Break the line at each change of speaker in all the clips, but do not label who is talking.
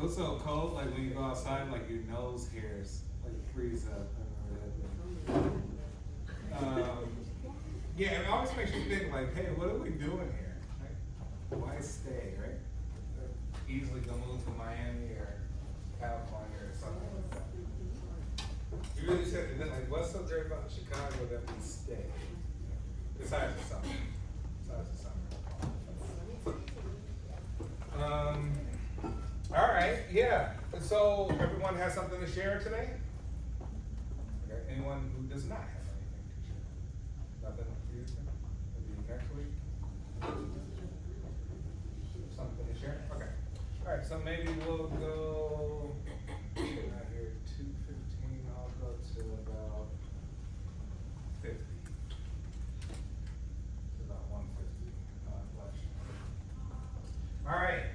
was so cold, like when you go outside, like your nose hairs like freeze up. I remember that thing. Yeah, it always makes you think like, hey, what are we doing here? Like, why stay, right? Easily go move to Miami or California or something like that. You really said that, like, what's so great about Chicago that we stay? Besides the summer. Besides the summer. All right, yeah. So everyone has something to share today? Okay. Anyone who does not have anything to share? Nothing for you? Maybe next week? Something to share? Okay. All right, so maybe we'll go out here 2:15. I'll go to about 50. To about 150. All right.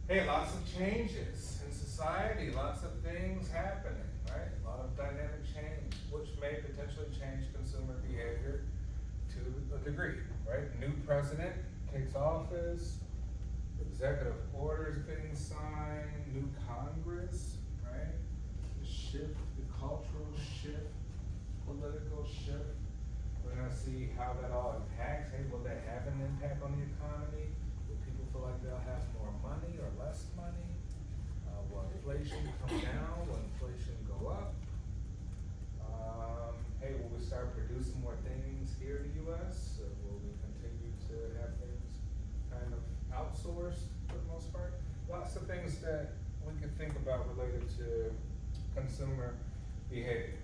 Hey, lots of changes in society, lots of things happening, right? A lot of dynamic change, which may potentially change consumer behavior to a degree, right? New president takes office, executive orders being signed, new Congress, right? The shift, the cultural shift, political shift. We're gonna see how that all impacts. Hey, will that have an impact on the economy? Will people feel like they'll have more money or less money? Will inflation come down? Will inflation go up? Hey, will we start producing more things here in the U.S.? Will we continue to have things kind of outsourced for the most part? Lots of things that we could think about related to consumer behavior.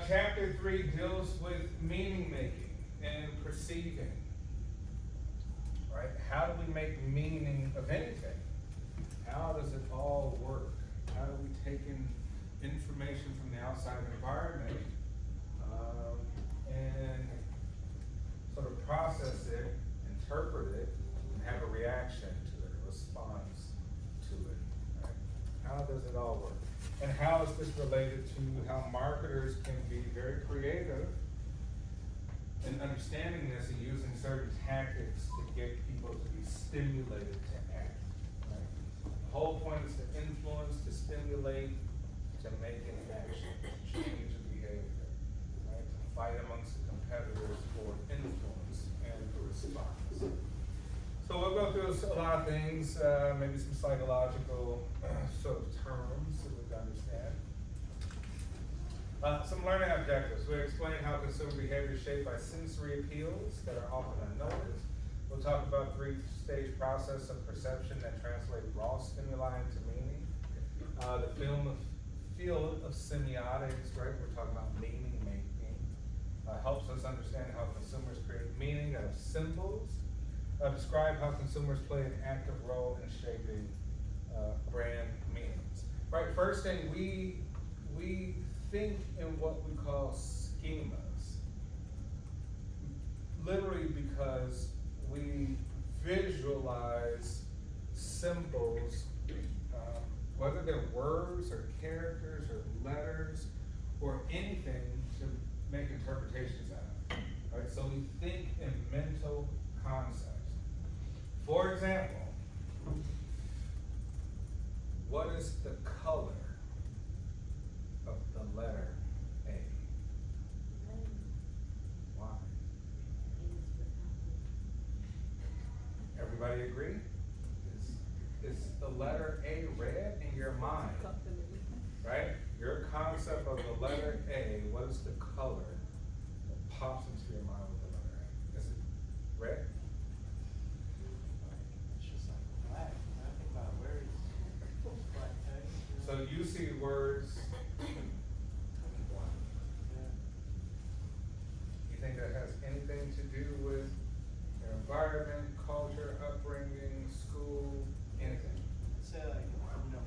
Chapter 3 deals with meaning making and perceiving. Right? How do we make meaning of anything? How does it all work? How do we take in information from the outside environment and sort of process it, interpret it, and have a reaction to it, a response to it? Right? How does it all work? And how is this related to how marketers can be very creative in understanding this and using certain tactics to get people to be stimulated to act? Right? The whole point is to influence, to stimulate, to make an action, to change a behavior, right? To fight amongst the competitors for influence and for response. So we'll go through a lot of things, maybe some psychological sort of terms that we can understand. Some learning objectives. We explain how consumer behavior is shaped by sensory appeals that are often unnoticed. We'll talk about 3-stage process of perception that translate raw stimuli into meaning. The field of semiotics, right? We're talking about meaning making. Helps us understand how consumers create meaning out of symbols. Describe how consumers play an active role in shaping brand meanings. Right, first thing, we think in what we call schemas. Literally because we visualize symbols, whether they're words or characters or letters or anything to make interpretations out of. Right, so we think in mental concepts. For example, what is the color of the letter A? Why? Everybody agree? Is the letter A red in your mind? Right? Your concept of the letter A, what is the color that pops into your mind with the letter A? Is it red? So you see words. You think that has anything to do with your environment, culture, upbringing, school, anything?
I'd say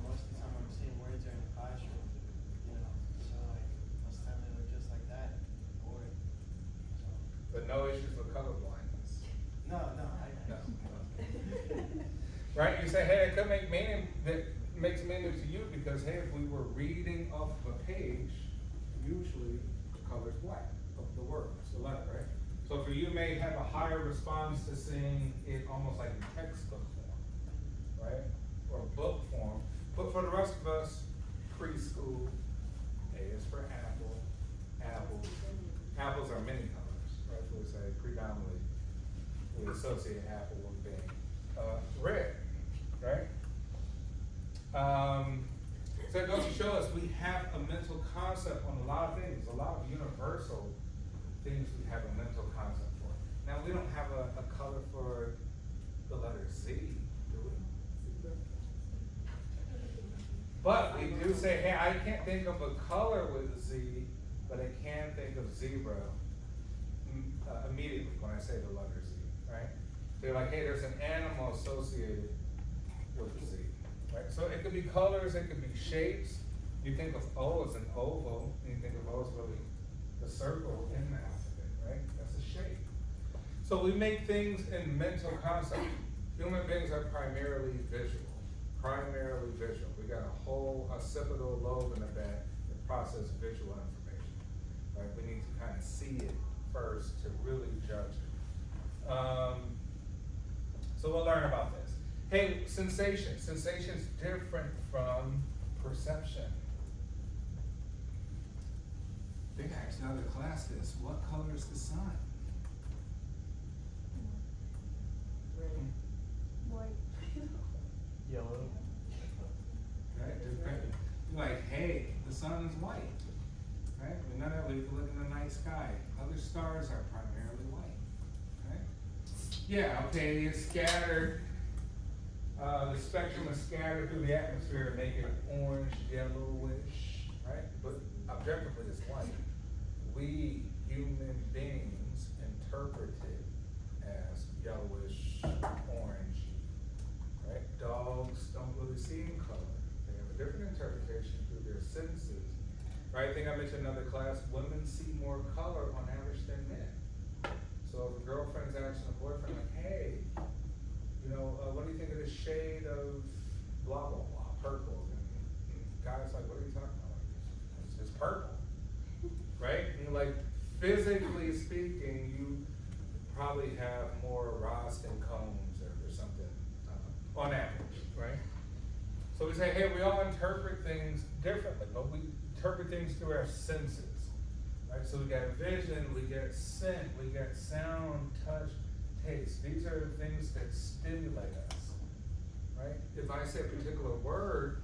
most of the time I'm seeing words are in the classroom, so most of the time they look just like that, or so.
But no issues with color blindness.
No.
Right? You say, hey, it could make meaning that makes meaning to you because, hey, if we were reading off of a page, usually the color's black of the words, the letter, right? So for you, you may have a higher response to seeing it almost like in textbook form, right? or book form. But for the rest of us, preschool, A is for apple, apples. Apples are many colors, right? So we say predominantly, we associate apple with being red, right? So it goes to show us we have a mental concept on a lot of things, a lot of universal things we have a mental concept for. Now, we don't have a color for the letter Z, do we? But we do say, hey, I can't think of a color with a Z, but I can think of zebra immediately when I say the letter Z, right? So you're like, hey, there's an animal associated with the Z, right? So it could be colors, it could be shapes. You think of O as an oval, and you think of O as really the circle in the alphabet, right? That's a shape. So we make things in mental concept. Human beings are primarily visual. Primarily visual. We got a whole occipital lobe in the back that processes visual information. Right? We need to kind of see it first to really judge it. So we'll learn about this. Hey, sensation. Sensation's different from perception. I think I asked another class this. What color is the sun?
Red, white,
Yellow.
Right? You're like, hey, the sun is white. Right? I mean, not only if you look in the night sky, other stars are primarily white. Right? Yeah, okay, it's scattered. The spectrum is scattered through the atmosphere to make it orange, yellowish, right? But objectively, it's white. We human beings interpret it as yellowish, orange, right? Dogs don't really see in color. They have a different interpretation through their senses, right? I think I mentioned in another class, women see more color on average than men. So if a girlfriend's asking a boyfriend, like, hey, you know, what do you think of the shade of blah, blah, blah, purple? And guy's like, what are you talking about? It's just purple, right? And like, physically speaking, you probably have more roston cones or something on average, right? So we say, hey, we all interpret things differently, but we interpret things through our senses, right? So we got vision, we get scent, we get sound, touch, taste. These are the things that stimulate us, right? If I say a particular word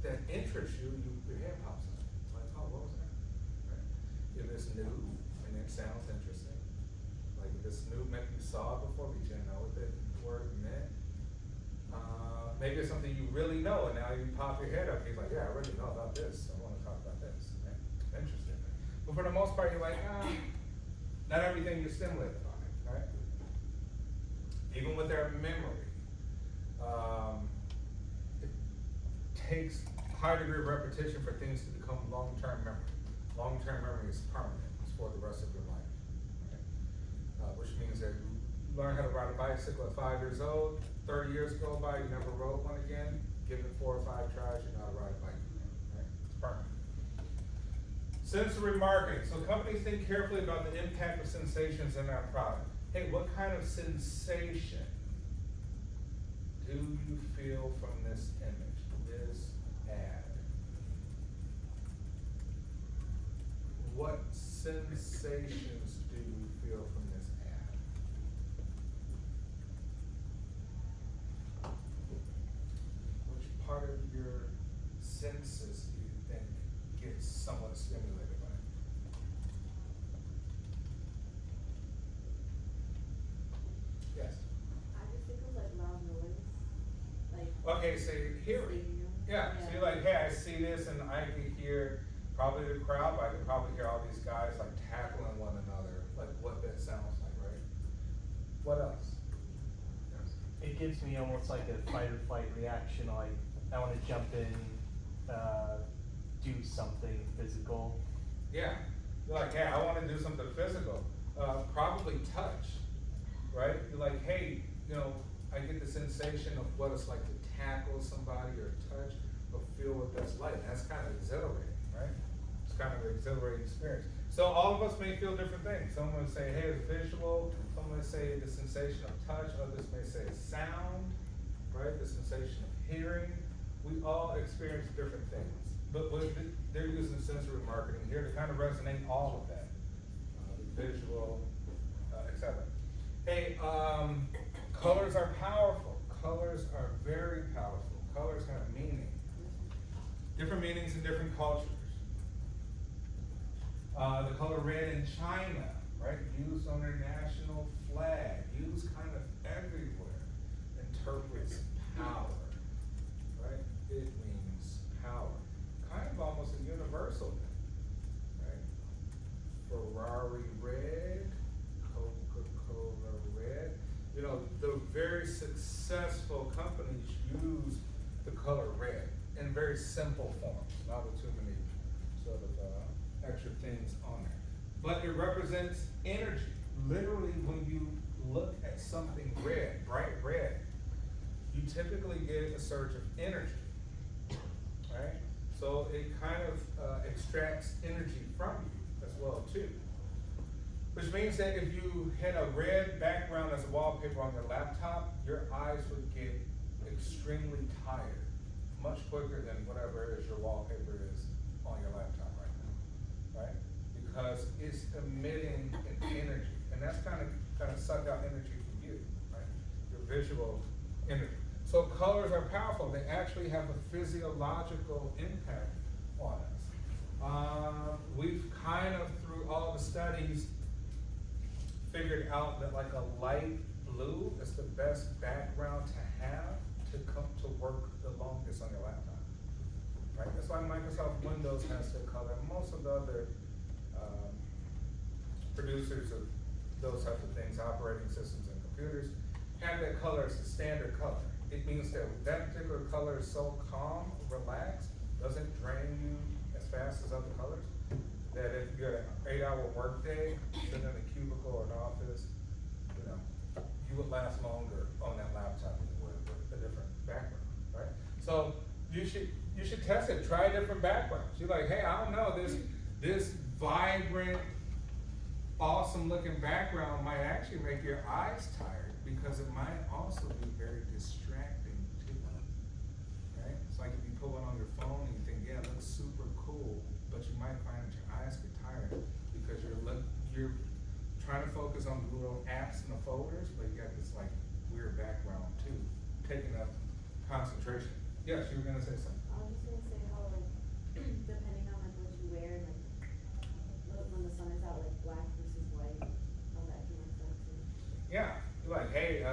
that interests you, your head pops up. It's like, oh, what was that? Right? If it's new and it sounds interesting, like if it's new, maybe you saw it before, but you didn't know what that word meant. Maybe it's something you really know, and now you pop your head up, and you're like, yeah, I really know about this. I want to talk about this. Right? Interesting. But for the most part, you're like, not everything you're stimulated by, right? Even with our memory, it takes a high degree of repetition for things to become long-term memory. Long-term memory is permanent. It's for the rest of your life. Right? Which means that you learn how to ride a bicycle at 5 years old, 30 years go by, you never rode one again, give it 4 or 5 tries, you know how to ride a bike again, right? It's permanent. Sensory marketing. So companies think carefully about the impact of sensations in our product. Hey, what kind of sensation do you feel from this image, this ad? What sensations do you feel from this ad? Which part of your senses do you think gets somewhat stimulated by it? Yes.
I just think of like loud noise, like.
Okay, so hearing.
Stadium.
Yeah, so you're like, hey, I see this and I can hear probably the crowd, but I can probably hear all these guys like tackling one another, like what that sounds like, right? What else? Yes.
It gives me almost like a fight or flight reaction, like I wanna jump in, do something physical.
Yeah, you're like, hey, I wanna do something physical, probably touch, right? You're like, hey, you know, I get the sensation of what it's like to tackle somebody or touch or feel what that's like. That's kind of exhilarating, right? It's kind of an exhilarating experience. So all of us may feel different things. Some would say, hey, it's visual. Some would say the sensation of touch. Others may say sound, right? The sensation of hearing. We all experience different things, but they're using sensory marketing here to kind of resonate all of that, visual, etc. Hey, colors are powerful. Colors are very powerful. Colors have meaning. Different meanings in different cultures. The color red in China, right? Used on their national flag, used kind of everywhere, interprets power, right? It means power. Kind of almost a universal thing, right? Ferrari red, Coca-Cola red. You know, the very successful companies use the color red in very simple forms, not with too many sort of extra things on there. But it represents energy. Literally, when you look at something red, bright red, you typically get a surge of energy, right? So it kind of extracts energy from you as well too. Which means that if you had a red background as a wallpaper on your laptop, your eyes would get extremely tired, much quicker than whatever it is your wallpaper is on your laptop right now, right? Because it's emitting an energy, and that's kind of suck out energy from you, right? Your visual energy. So colors are powerful. They actually have a physiological impact on us. We've kind of, through all the studies, figured out that like a light blue is the best background to have to come to work the longest on your laptop, right? That's why Microsoft Windows has their color. Most of the other producers of those types of things, operating systems and computers, have that color as the standard color. It means that that particular color is so calm, relaxed, doesn't drain you as fast as other colors, that if you had an 8-hour workday, sitting in a cubicle or an office, you know, you would last longer on that laptop than you would with a different background, right? So you should test it. Try different backgrounds. You're like, hey, I don't know, this vibrant, awesome looking background might actually make your eyes tired because it might also be very distracting too, right? It's like if you pull it on your phone and you think, yeah, it looks super cool, but you might find that your eyes get tired because you're trying to focus on the little apps and the folders, but you got this like weird background too, taking up concentration. Yes, you were gonna say something.
I was just gonna say how like, depending on like what you wear, like when the sun is out, like black versus white, how that can affect you.
Yeah, you're like, hey,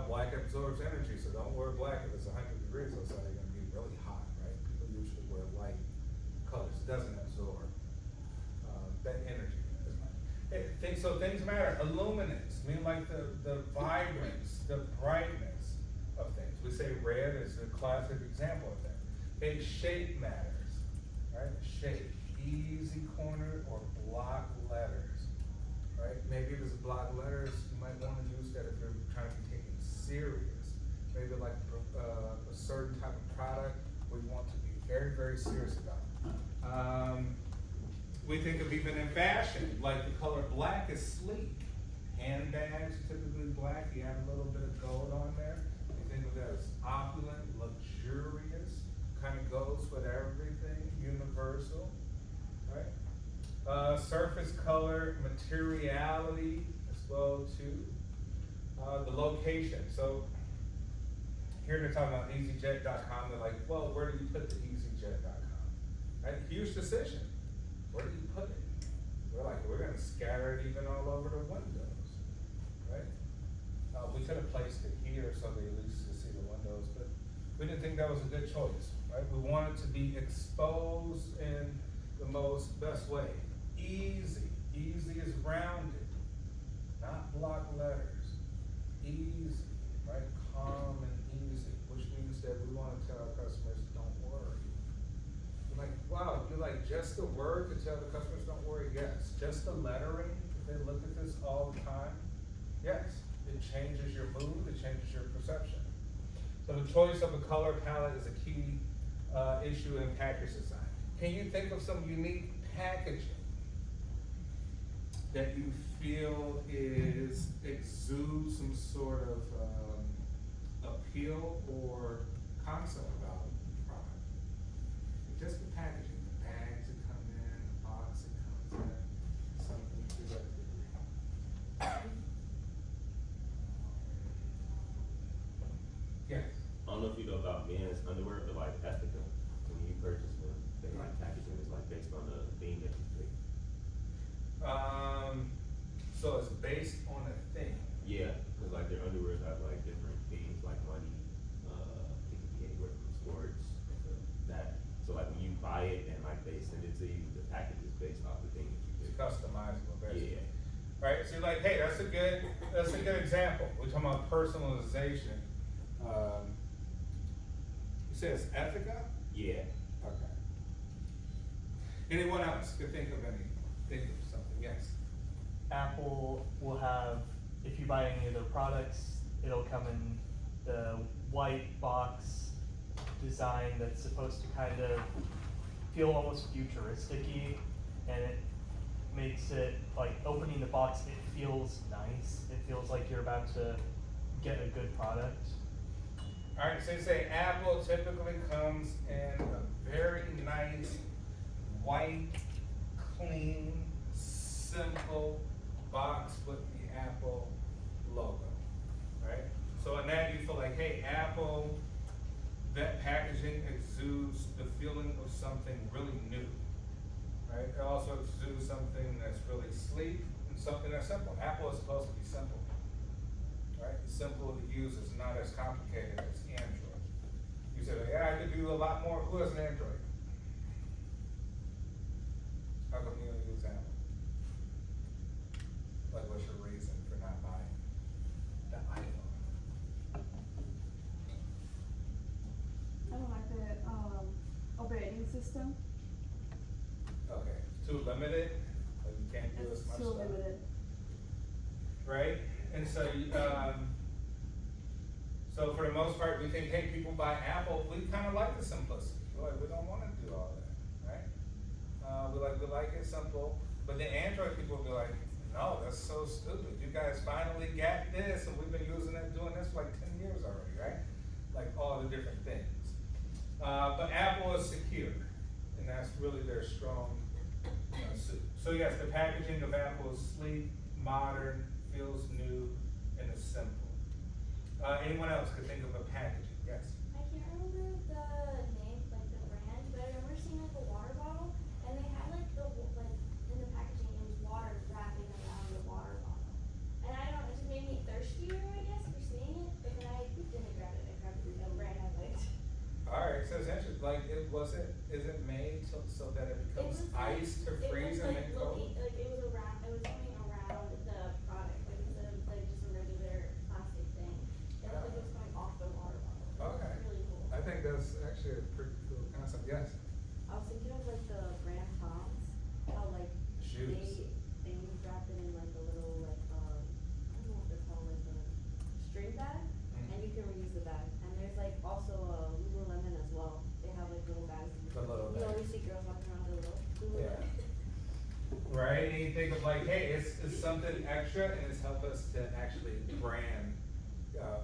black absorbs energy, so don't wear black if it's 100 degrees outside, you're gonna be really hot, right? People usually wear light colors, it doesn't absorb that energy as much. So things matter. Illuminance, mean like the vibrance, the brightness of things. We say red is a classic example of that. Okay, shape matters, right? Shape, easy corner or block letters, right? Maybe if it's block letters, you might want to use that if you're trying to be taken serious. Maybe like a certain type of product we want to be very, very serious about. We think of even in fashion, like the color black is sleek. Handbags, typically black, you have a little bit of gold on there. You think of that as opulent, luxurious, kind of goes with everything, universal, right? Surface color, materiality as well too. The location, so here they're talking about EasyJet.com, they're like, well, where do you put the EasyJet.com? Right, huge decision. Where do you put it? We're like, we're gonna scatter it even all over the windows, right? We could have placed it here so they at least could see the windows, but we didn't think that was a good choice, right? We wanted to be exposed in the best way. Easy is rounded, not block letters. Easy, right? Calm and easy, which means that we want to tell our customers, don't worry. You're like, wow, you're like, just the word to tell the customers don't worry? Yes. Just the lettering, if they look at this all the time? Yes. It changes your mood, it changes your perception. So the choice of a color palette is a key issue in package design. Can you think of some unique packaging that you feel exudes some sort of appeal or concept about the product. Just the packaging, the bags that come in, the box that comes in, something to that degree. Yes.
I don't know if you know about men's underwear, but like Ethika, when you purchase them, they like packaging is like based on the theme that you pick.
So it's based on a thing.
Yeah, cause like their underwear have like different themes, like money, it could be anywhere from sports to that. So like when you buy it and like they send it to you, the package is based off the thing that you
It's
pick.
customizable, basically.
Yeah.
Right, so you're like, hey, that's a good example. We're talking about personalization. You say it's Ethica?
Yeah.
Okay. Anyone else could think of something, yes?
Apple will have, if you buy any of their products, it'll come in the white box design that's supposed to kind of feel almost futuristic-y, and it makes it, like, opening the box, it feels nice. It feels like you're about to get a good product.
Alright, so you say Apple typically comes in a very nice, white, clean, simple box with the Apple logo, right? So in that you feel like, hey, Apple, that packaging exudes the feeling of something really new, right? It also exudes something that's really sleek and something that's simple. Apple is supposed to be simple, right? It's simple to use, it's not as complicated as Android. You say, yeah, I could do a lot more. Who has an Android? How come you don't use Apple? Like, what's your reason for not buying the iPhone?
I don't like the operating system.
Okay, it's too limited, like you can't do as
It's
much
too
stuff.
limited.
Right? And so, so for the most part, we think, hey, people buy Apple, we kinda like the simplicity. We're like, we don't wanna do all that, right? We like it simple, but the Android people will be like, no, that's so stupid. You guys finally got this, and we've been using it, doing this for like 10 years already, right? Like all the different things. But Apple is secure, and that's really their strong suit. So yes, the packaging of Apple is sleek, modern, feels new, and is simple. Anyone else could think of a packaging? Yes?
I can't remember the name, like the brand, but I remember seeing like a water bottle, and they had like in the packaging, it was water wrapping around the water bottle. And I don't know, it just made me thirstier, I guess, for seeing it, but then I didn't grab it, I grabbed the brand I liked.
Alright, so it's interesting, like, is it made so that it becomes ice to freeze and then cold?
Like it was something around the product, like instead of like just a regular plastic thing. It looked like it was coming off the water bottle.
Okay.
It was really cool.
I think that's actually a pretty cool concept, yes?
I was thinking of like the brand Toms, how like
Shoes.
they wrap it in like a little like, I don't know what they're called, like a string bag, and you can reuse the bag. And there's like also a Lululemon as well. They have like little bags.
The little
You
bag.
always see girls walking around with a little
Yeah.
Lululemon.
Right, and you think of like, hey, it's something extra, and it's helped us to actually brand,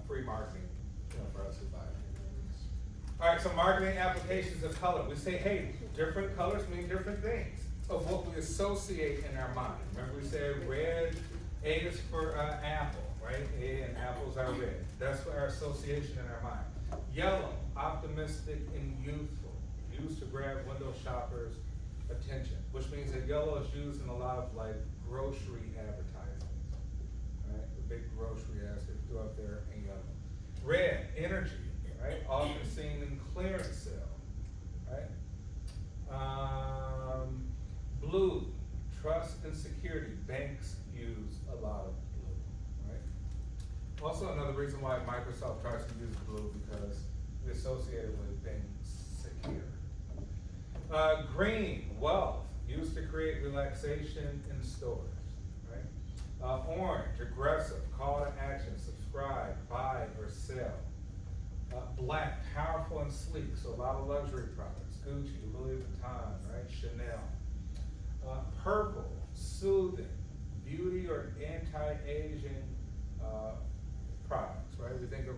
free marketing, for us to buy. Alright, so marketing applications of color. We say, hey, different colors mean different things of what we associate in our mind. Remember we said red, A is for apple, right? A and apples are red. That's for our association in our mind. Yellow, optimistic and youthful, used to grab window shoppers' attention, which means that yellow is used in a lot of like grocery advertising, right? The big grocery ads they throw up there in yellow. Red, energy, right? Often seen in clearance sale, right? Blue, trust and security. Banks use a lot of blue, right? Also, another reason why Microsoft tries to use blue because we associate it with being secure. Green, wealth, used to create relaxation in stores, right? Orange, aggressive, call to action, subscribe, buy or sell. Black, powerful and sleek, so a lot of luxury products, Gucci, Louis Vuitton, right, Chanel. Purple, soothing, beauty or anti-aging products, right? We think of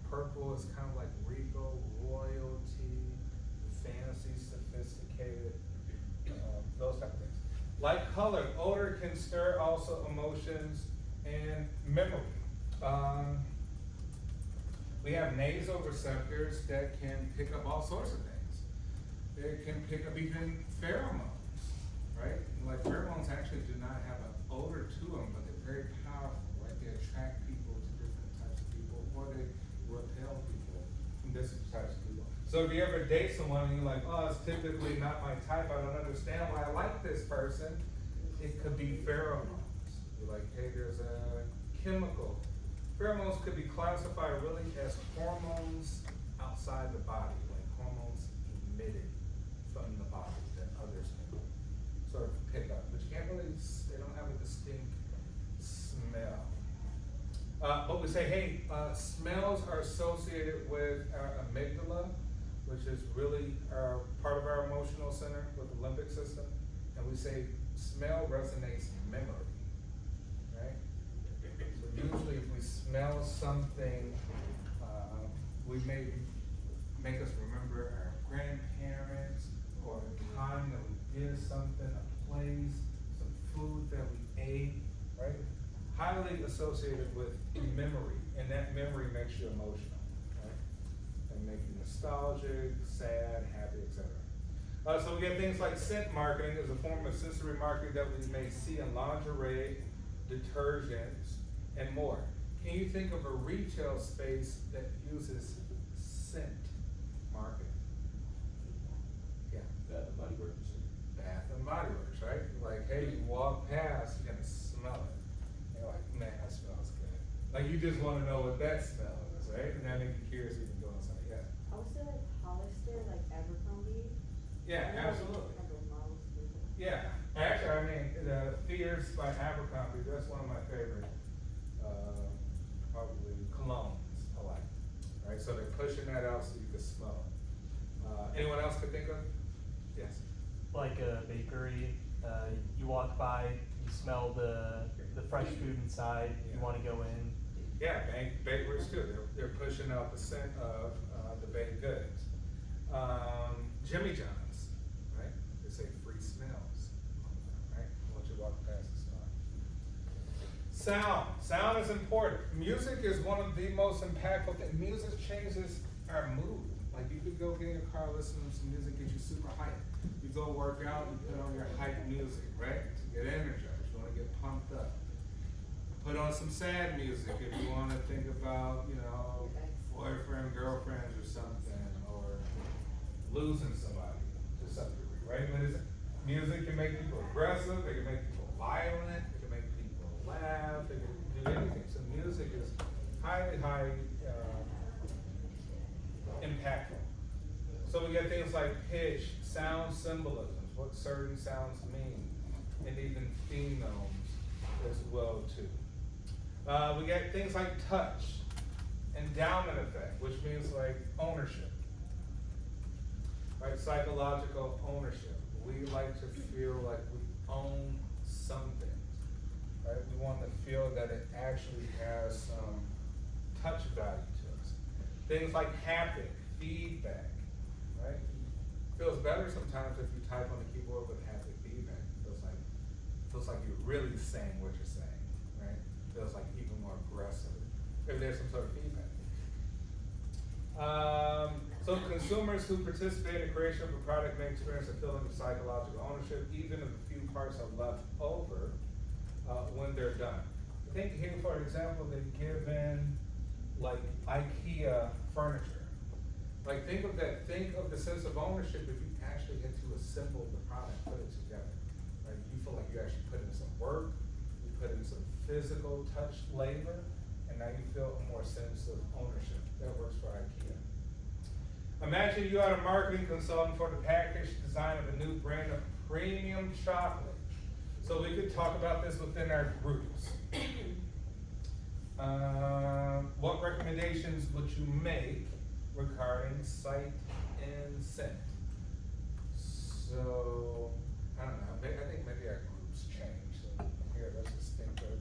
purple typical is kind of like regal, royalty, fancy, sophisticated, those type of things. Like color, odor can stir also emotions and memory. We have nasal receptors that can pick up all sorts of things. They can pick up even pheromones, right? Like pheromones actually do not have an odor to them, but they're very powerful, right? They attract people to different types of people, or they repel people from different types of people. So if you ever date someone and you're like, oh, it's typically not my type, I don't understand why I like this person, it could be pheromones. You're like, hey, there's a chemical. Pheromones could be classified really as hormones outside the body, like hormones emitted from the body that others can sort of pick up. But you can't really, they don't have a distinct smell. But we say, hey, smells are associated with our amygdala, which is really part of our emotional center with the limbic system. And we say smell resonates memory, right? So usually if we smell something, we may make us remember our grandparents or a time that we did something, a place, some food that we ate, right? Highly associated with memory, and that memory makes you emotional, right? And make you nostalgic, sad, happy, etc. So we get things like scent marketing as a form of sensory marketing that we may see in lingerie, detergents, and more. Can you think of a retail space that uses scent marketing? Yeah.
Bath and Body Works.
Bath and Body Works, right? Like, hey, you walk past, you're gonna smell it. You're like, man, that smells good. Like, you just wanna know what that smell is, right? And that makes you curious even go inside, yeah.
I would say like Hollister, like Abercrombie.
Yeah, absolutely.
Have those models too.
Yeah, actually, I mean, the Fierce by Abercrombie, that's one of my favorite, probably colognes I like, right? So they're pushing that out so you can smell it. Anyone else could think of? Yes.
Like a bakery, you walk by, you smell the fresh food inside, you wanna go in.
Yeah, bakeries too, they're pushing out the scent of, the baked goods. Jimmy John's, right? They say free smells, right? Once you walk past the smell. Sound is important. Music is one of the most impactful things. Music changes our mood. Like you could go get in your car, listen to some music, get you super hyped. You go work out, you put on your hype music, right? To get energized, you wanna get pumped up. Put on some sad music if you wanna think about, you know, boyfriend, girlfriends or something, or losing somebody to some degree, right? But music can make people aggressive, it can make people violent, it can make people laugh, it can do anything. So music is highly impactful. So we get things like pitch, sound symbolisms, what certain sounds mean, and even phenomes as well too. We get things like touch, endowment effect, which means like ownership, right? Psychological ownership. We like to feel like we own something, right? We want to feel that it actually has some touch value to us. Things like haptic, feedback, right? It feels better sometimes if you type on the keyboard with haptic feedback. It feels like you're really saying what you're saying, right? It feels like even more aggressive if there's some sort of feedback. So consumers who participate in the creation of a product may experience a feeling of psychological ownership, even if a few parts are left over when they're done. I think here, for example, they've given like IKEA furniture. Like think of the sense of ownership if you actually get to assemble the product, put it together. Right? You feel like you actually put in some work, you put in some physical touch labor, and now you feel a more sense of ownership. That works for IKEA. Imagine you are a marketing consultant for the package design of a new brand of premium chocolate. So we could talk about this within our groups. What recommendations would you make regarding sight and scent? So, I don't know, I think maybe our groups change. So here, let's just think of it.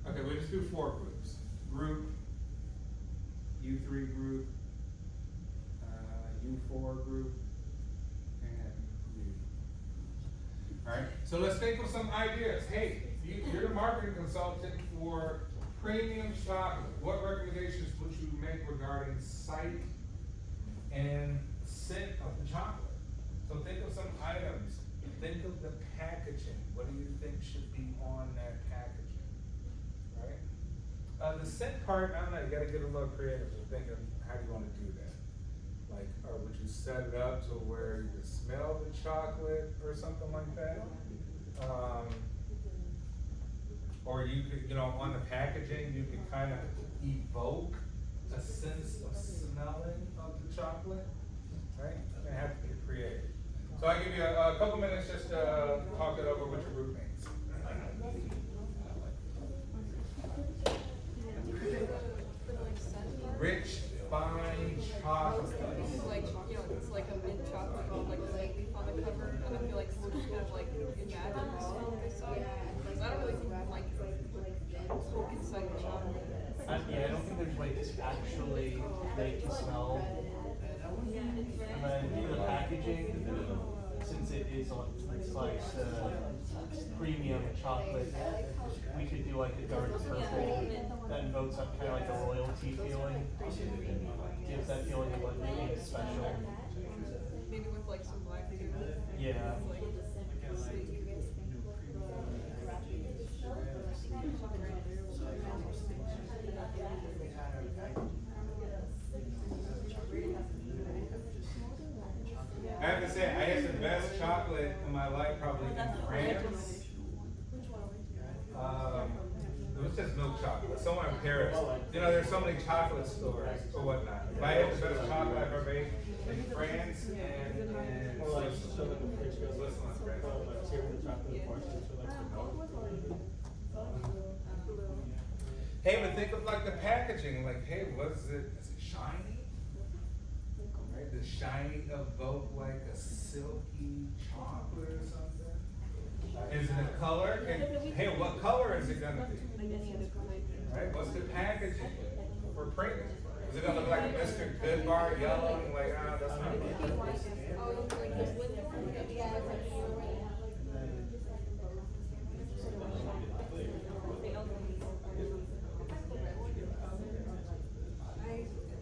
Okay, we just do 4 groups. Group So let's think of some ideas. Hey, you're the marketing consultant for premium chocolate. What recommendations would you make regarding site and scent of the chocolate? So think of some items. Think of the packaging. What do you think should be on that packaging? Right? The scent part, I don't know, you gotta get a little creative with thinking, how do you wanna do that? Like, or would you set it up to where you can smell the chocolate or something like that? Or you could, on the packaging, you could kind of evoke a sense of smelling of the chocolate, right? You have to get creative. So I give you a couple minutes just to talk it over with your roommates. Rich, fine chocolate.
It's like, it's like a mint chocolate on like a leaf on the cover, and I feel like people just kind of like imagine all this stuff. Because I don't really think like poke inside the chocolate.
Yeah, I don't think there's ways to actually make the smell. And then for the packaging, since it is it's like premium chocolate, we could do like a dark purple that invokes up kind of like a royalty feeling. Gives that feeling of like being special.
Maybe with like some black too.
Yeah.
Like,
I have to say, I had the best chocolate in my life probably in France. It was just milk chocolate, somewhere in Paris. There's so many chocolate stores or whatnot. But I had the best chocolate I've ever ate in France and in Switzerland. Hey, but think of like the packaging, like, hey, what is it? Is it shiny? Right? Does shiny evoke like a silky chocolate or something? Is it a color? And hey, what color is it gonna be? Right? What's the packaging for premium? Is it gonna look like a Mr. Goodbar yellow and like, that's not good.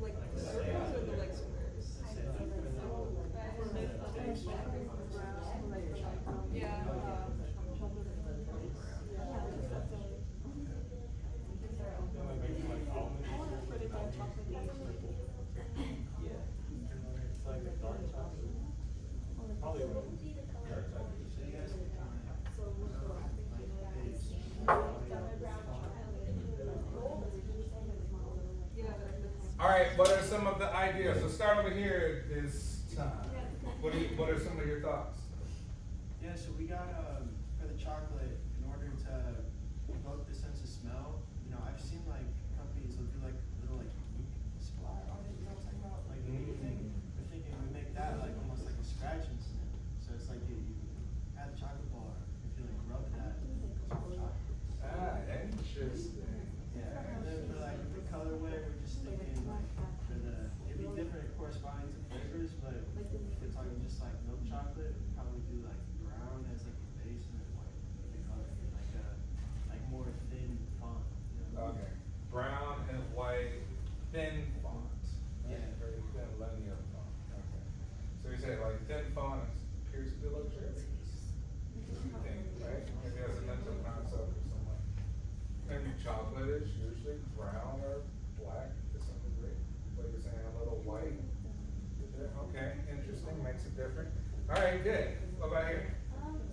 like the circles or the like squares? Yeah.
All right, what are some of the ideas? So start over here this time. What are some of your thoughts?
Yeah, so we got, for the chocolate, in order to evoke the sense of smell, I've seen like companies will do like little like ink splatter on it, you know what I'm talking about? Like the ink thing. We're thinking we make that like almost like a scratching sniff. So it's like you add the chocolate bar, if you like rub that, it goes with chocolate.
Ah, interesting.
Yeah, and then for like the colorway, we're just thinking like for the, it'd be different corresponding to flavors, but if we're talking just like milk chocolate, we'd probably do like brown as like a base and then white the color, like more thin font.
Okay, brown and white, thin font.
Yeah.
Very thin linear font, okay. So you say like thin font appears to be luxurious. You think, right? Maybe as a mental concept or something. Maybe chocolate is usually brown or black to some degree, but you're saying a little white. Okay, interesting, makes it different. All right, good. What about here?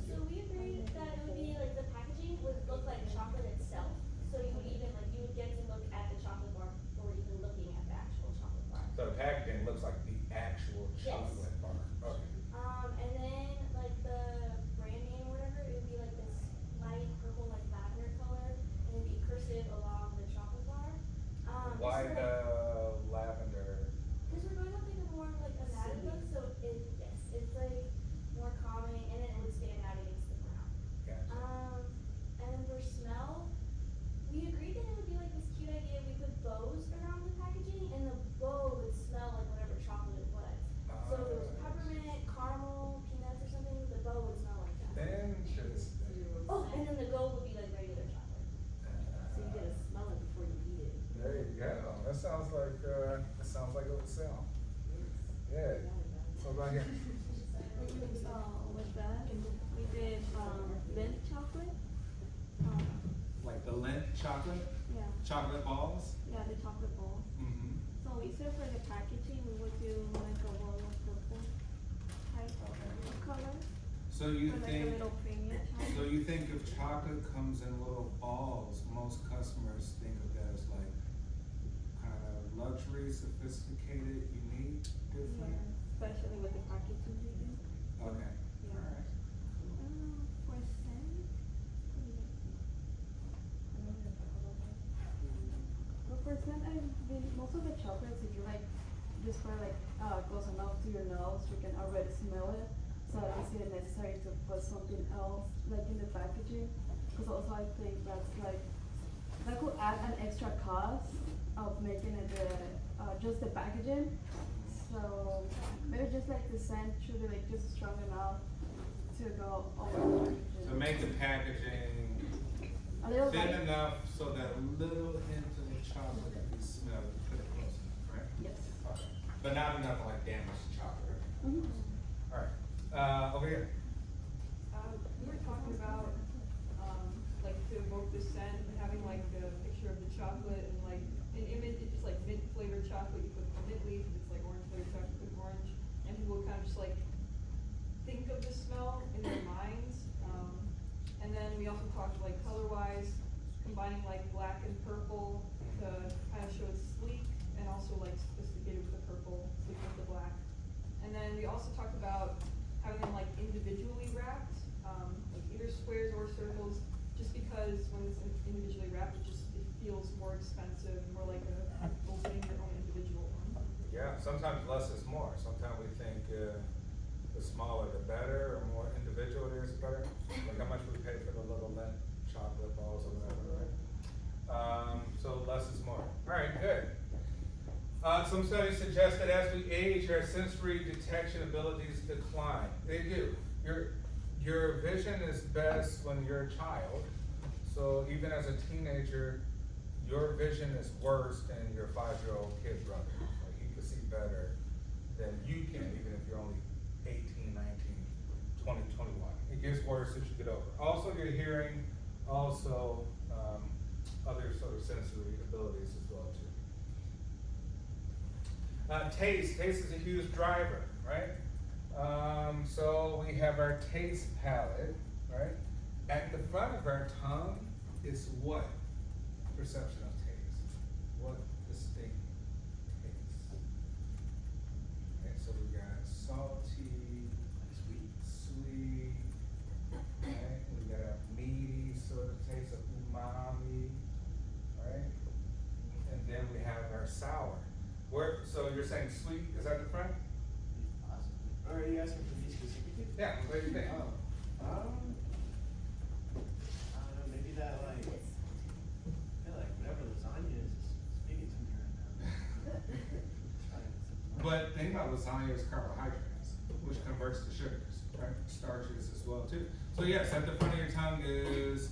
So we agreed that it would be like the packaging would look like chocolate itself. So you would even like, you would get to look at the chocolate bar before even looking at the actual chocolate bar.
So the packaging looks like the actual
Yes.
chocolate bar. Okay.
And then like the brand name or whatever, it would be like this light purple, like lavender color, and it'd be cursive along the chocolate bar.
Why
this is,
the lavender?
Because we're going with like a more like a matte look, so it's like more
chocolate?
Yeah,
Chocolate balls?
yeah, the chocolate balls.
Mm-hmm.
So we said for the packaging, we would do like a wall of purple type of color.
So you
For like a
think,
little premium chocolate.
so you think if chocolate comes in little balls, most customers think of that as like kind of luxury, sophisticated, unique, different?
Yeah, especially with the packaging we do.
Okay,
Yeah.
alright.
For scent? But for scent, most of the chocolates, if you like, just for like, close enough to your nose, you can already smell it. So I don't see it necessary to put something else, like in the packaging. Cause also I think that's like, that could add an extra cost of making it just the packaging. So maybe just like the scent should be like just strong enough to go over the packaging.
So make the packaging
A little
thin
light.
enough so that a little hint of the chocolate can be smelled, put it close enough, right?
Yes.
Okay. But not enough to like damage the chocolate.
Mhm.
Alright, over here.
We were talking about, like to evoke the scent, and having like a picture of the chocolate and like an image, if it's like mint flavored chocolate, you put mint leaf, if it's like orange flavored chocolate, you put orange, and people would kind of just like think of the smell in their minds. And then we also talked like color wise, combining like black and purple to kind of show it's sleek and also like sophisticated with the purple, sleek with the black. And then we also talked about having them like individually wrapped, like either squares or circles, just because when it's individually wrapped, it feels more expensive, more like opening your own individual one.
Yeah, sometimes less is more. Sometimes we think, the smaller the better, or more individual it is, the better. Like how much we pay for the little mint chocolate balls or whatever, right? So less is more. Alright, good. Some studies suggest that as we age, our sensory detection abilities decline. They do. Your vision is best when you're a child. So even as a teenager, your vision is worse than your 5-year-old kid brother. Like he can see better than you can, even if you're only 18, 19, 20, 21. It gets worse as you get older. Also your hearing, also other sort of sensory abilities as well too. Taste is a huge driver, right? So we have our taste palette, right? At the front of our tongue is what perception of taste? What distinct taste? Okay, so we got salty, sweet, right? We got a meaty sort of taste of umami, right? And then we have our sour. So you're saying sweet is at the front?
Possibly. Or are you asking for me specifically?
Yeah, what do you think?
Oh, I don't know, maybe that like, I feel like whatever lasagna is speaking to me right now.
But think about lasagna as carbohydrates, which converts to sugars, right? Starches as well too. So yes, at the front of your tongue is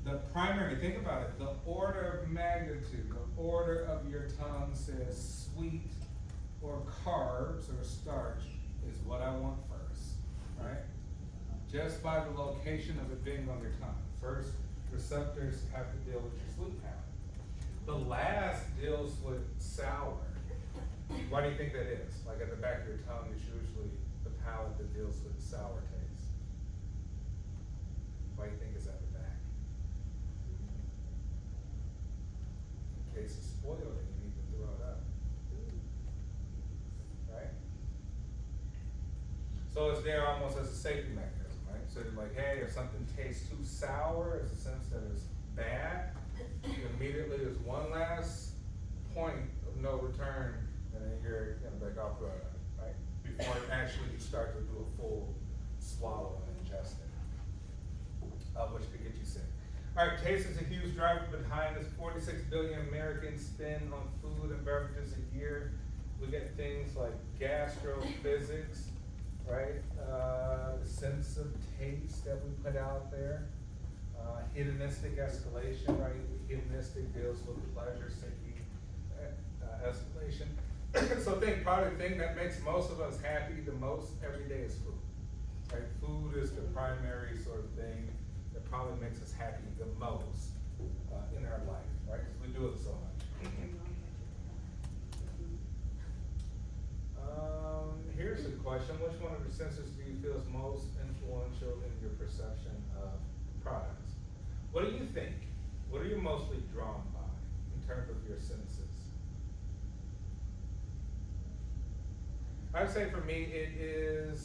the primary, think about it, the order of magnitude, the order of your tongue says sweet or carbs or starch is what I want first, right? Just by the location of it being on your tongue. First, receptors have to deal with your sweet palate. The last deals with sour. Why do you think that is? Like at the back of your tongue is usually the palate that deals with sour taste. Why do you think it's at the back? In case it's spoiled and you need to throw it up. Right? So it's there almost as a safety mechanism, right? So you're like, hey, if something tastes too sour, it's a sense that it's bad, immediately there's one last point of no return, and then you're gonna back off the right? Before actually you start to do a full swallow and ingest it, which could get you sick. All right, taste is a huge driver behind this. 46 billion Americans spend on food and beverages a year. We get things like gastrophysics, right? The sense of taste that we put out there. Hedonistic escalation, right? Hedonistic deals with pleasure seeking escalation. So probably the thing that makes most of us happy the most every day is food, right? Food is the primary sort of thing that probably makes us happy the most in our life, right? Because we do it so much. Here's a question. Which one of the senses do you feel is most influential in your perception of products? What do you think? What are you mostly drawn by in terms of your senses? I'd say for me, it is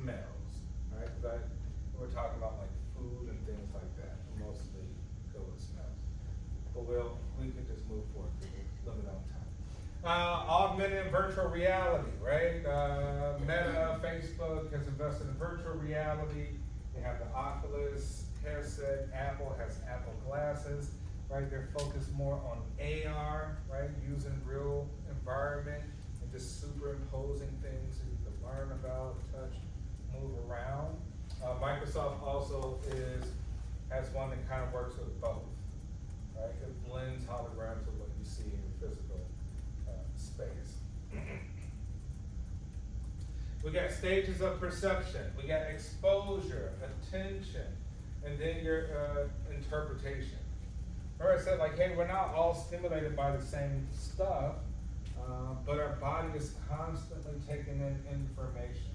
smells, right? Because we're talking about like food and things like that. I mostly go with smells. But we could just move forward because we're limited on time. Augmented and virtual reality, right? Meta, Facebook has invested in virtual reality. They have the Oculus headset. Apple has Apple glasses, right? They're focused more on AR, right? Using real environment and just superimposing things that you can learn about, touch, move around. Microsoft also has one that kind of works with both, right? It blends holograms with what you see in your physical space. We got stages of perception. We got exposure, attention, and then your interpretation. Remember I said like, hey, we're not all stimulated by the same stuff, but our body is constantly taking in information.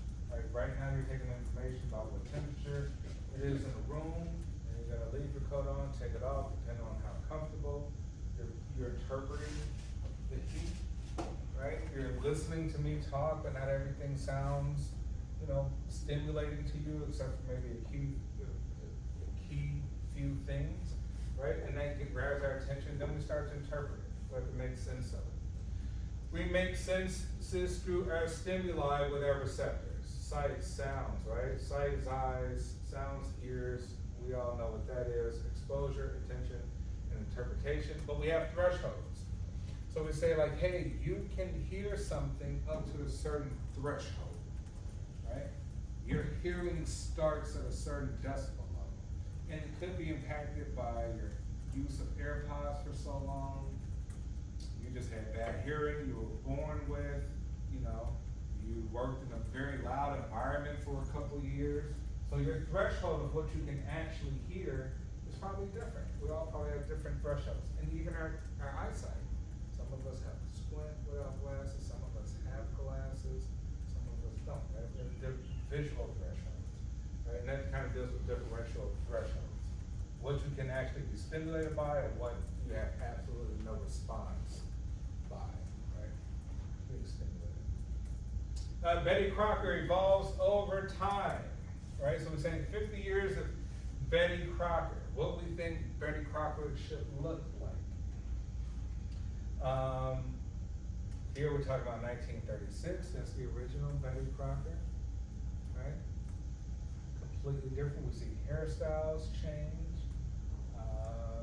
Right now you're taking information about what temperature it is in the room, and you're gonna leave your coat on, take it off, depending on how comfortable. You're interpreting the heat, right? You're listening to me talk, but not everything sounds, stimulating to you, except for maybe a key few things, right? And that grabs our attention, then we start to interpret it, we have to make sense of it. We make senses through our stimuli with our receptors. Sight, sounds, right? Sight is eyes, sounds, ears. We all know what that is. Exposure, attention, and interpretation. But we have thresholds. So we say like, hey, you can hear something up to a certain threshold, right? Your hearing starts at a certain decibel level. And it could be impacted by your use of AirPods for so long. You just had bad hearing, you were born with, you worked in a very loud environment for a couple years. So your threshold of what you can actually hear is probably different. We all probably have different thresholds. And even our eyesight. Some of us have squint without glasses, some of us have glasses, some of us don't. Right? They're visual thresholds. Right? And that kind of deals with differential thresholds. What you can actually be stimulated by and what you have absolutely no response by, right? Being stimulated. Betty Crocker evolves over time, right? So we're saying 50 years of Betty Crocker. What we think Betty Crocker should look like. Here we're talking about 1936. That's the original Betty Crocker, right? Completely different. We see hairstyles change.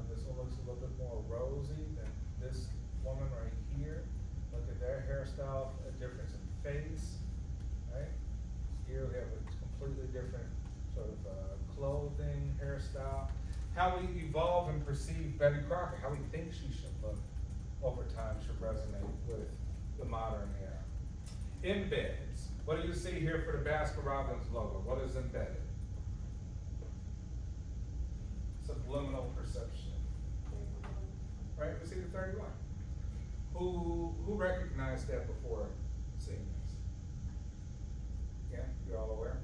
This one looks a little bit more rosy than this woman right here. Look at their hairstyle, a difference in face, right? Here we have a completely different sort of clothing, hairstyle. How we evolve and perceive Betty Crocker, how we think she should look over time should resonate with the modern era. Embeds. What do you see here for the Baskin-Robbins logo? What is embedded? Subliminal perception. Right? We see the 31. Who recognized that before seeing this? Yeah, you're all aware?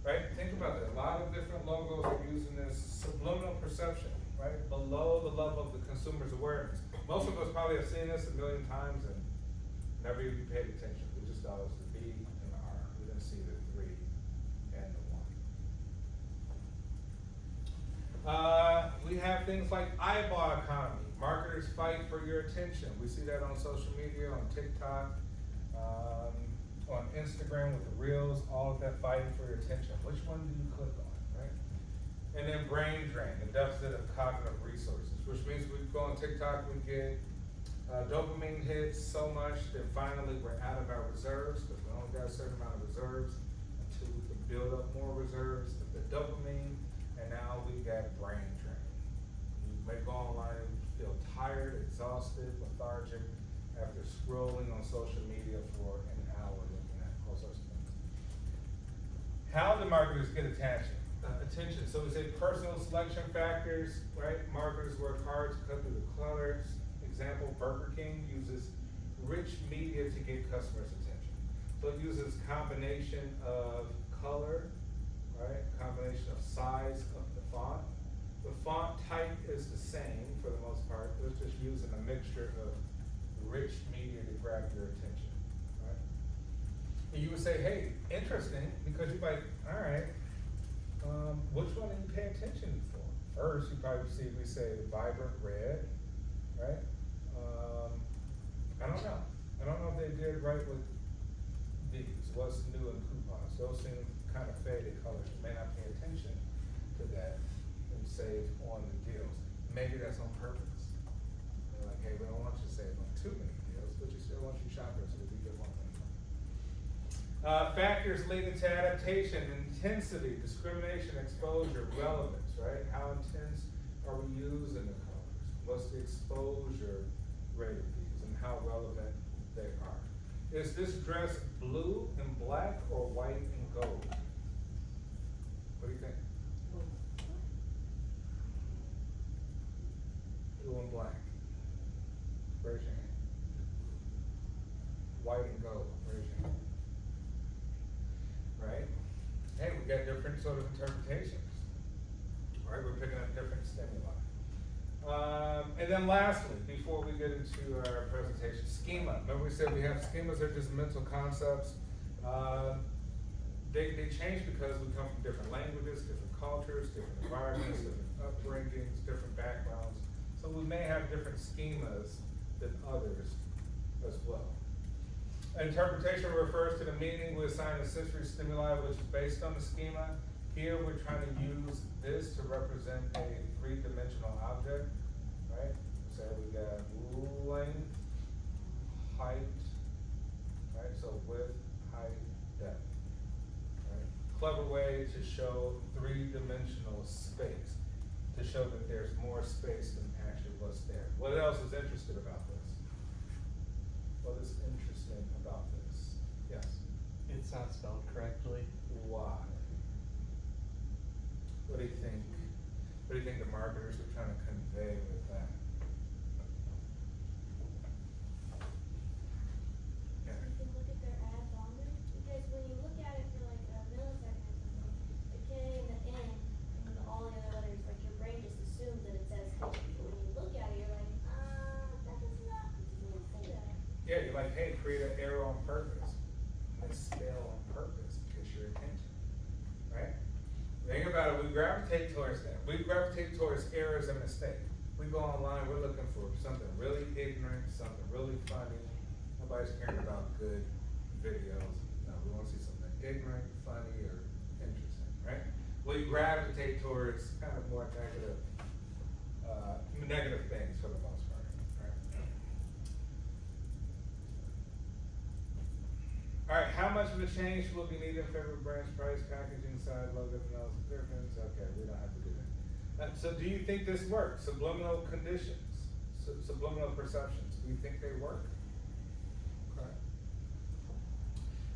Right? Think about that. A lot of different logos are using this subliminal perception, right? Below the level of the consumer's awareness. Most of us probably have seen this a million times and never even paid attention. We just thought it was the B and the R. We didn't see the 3 and the 1. We have things like eyeball economy. Marketers fight for your attention. We see that on social media, on TikTok, on Instagram with the reels, all of that fighting for your attention. Which one do you click on, right? And then brain drain, the deficit of cognitive resources, which means we go on TikTok, we get dopamine hits so much that finally we're out of our reserves, because we only got a certain amount of reserves until we can build up more reserves of the dopamine, and now we got brain drain. You may go online and feel tired, exhausted, lethargic after scrolling on social media for an hour looking at all sorts of things. How do marketers get attention? attention. So we say personal selection factors, right? Marketers work hard to cut through the clutters. Example, Burger King uses rich media to get customers' attention. So it uses combination of color, right? Combination of size of the font. The font type is the same for the most part. It's just using a mixture of rich media to grab your attention, right? And you would say, hey, interesting, because you're like, all right, which one do you pay attention for? First, you probably see we say vibrant red, right? I don't know. I don't know if they did right with these. What's new in coupons? Those seem kind of faded colors. You may not pay attention to that and save on the deals. Maybe that's on purpose. They're like, hey, we don't want you to save on too many deals, but you still want your shoppers to get one thing. Factors leading to adaptation: intensity, discrimination, exposure, relevance, right? How intense are we using the colors? What's the exposure rate of these and how relevant they are? Is this dress blue and black or white and gold? What do you think? Blue and black. Raise your hand. White and gold. Raise your hand. Right? Hey, we got different sort of interpretations. All right, we're picking up different stimuli. And then lastly, before we get into our presentation, schema. Remember we said we have schemas are just mental concepts. They change because we come from different languages, different cultures, different environments, different upbringings, different backgrounds. So we may have different schemas than others as well. Interpretation refers to the meaning we assign a sensory stimuli which is based on the schema. Here we're trying to use this to represent a three-dimensional object, right? So we got length, height, right? So width, height, depth, right? Clever way to show three-dimensional space, to show that there's more space than actually what's there. What else is interesting about this? What is interesting about this? Yes?
It's not spelled correctly.
Why? What do you think? What do you think the marketers are trying to convey with that? Yeah.
You can look at their ads longer, because when you look at it for like a millisecond or something, the K and the N and all the other letters, like your brain just assumes that it says H, but when you look at it, you're like, that does not say that.
Yeah, you're like, hey, create an arrow on purpose. Misspell on purpose to get your attention, right? Think about it, we gravitate towards that. We gravitate towards errors and mistakes. We go online, we're looking for something really ignorant, something really funny. Nobody's caring about good videos. No, we want to see something ignorant, funny, or interesting, right? We gravitate towards kind of more negative things for the most part, right? All right, how much of a change will be needed in favor of brand's price, packaging, size, logo, analysis, difference? Okay, we don't have to do that. So do you think this works? Subliminal conditions, subliminal perceptions, do you think they work? Okay.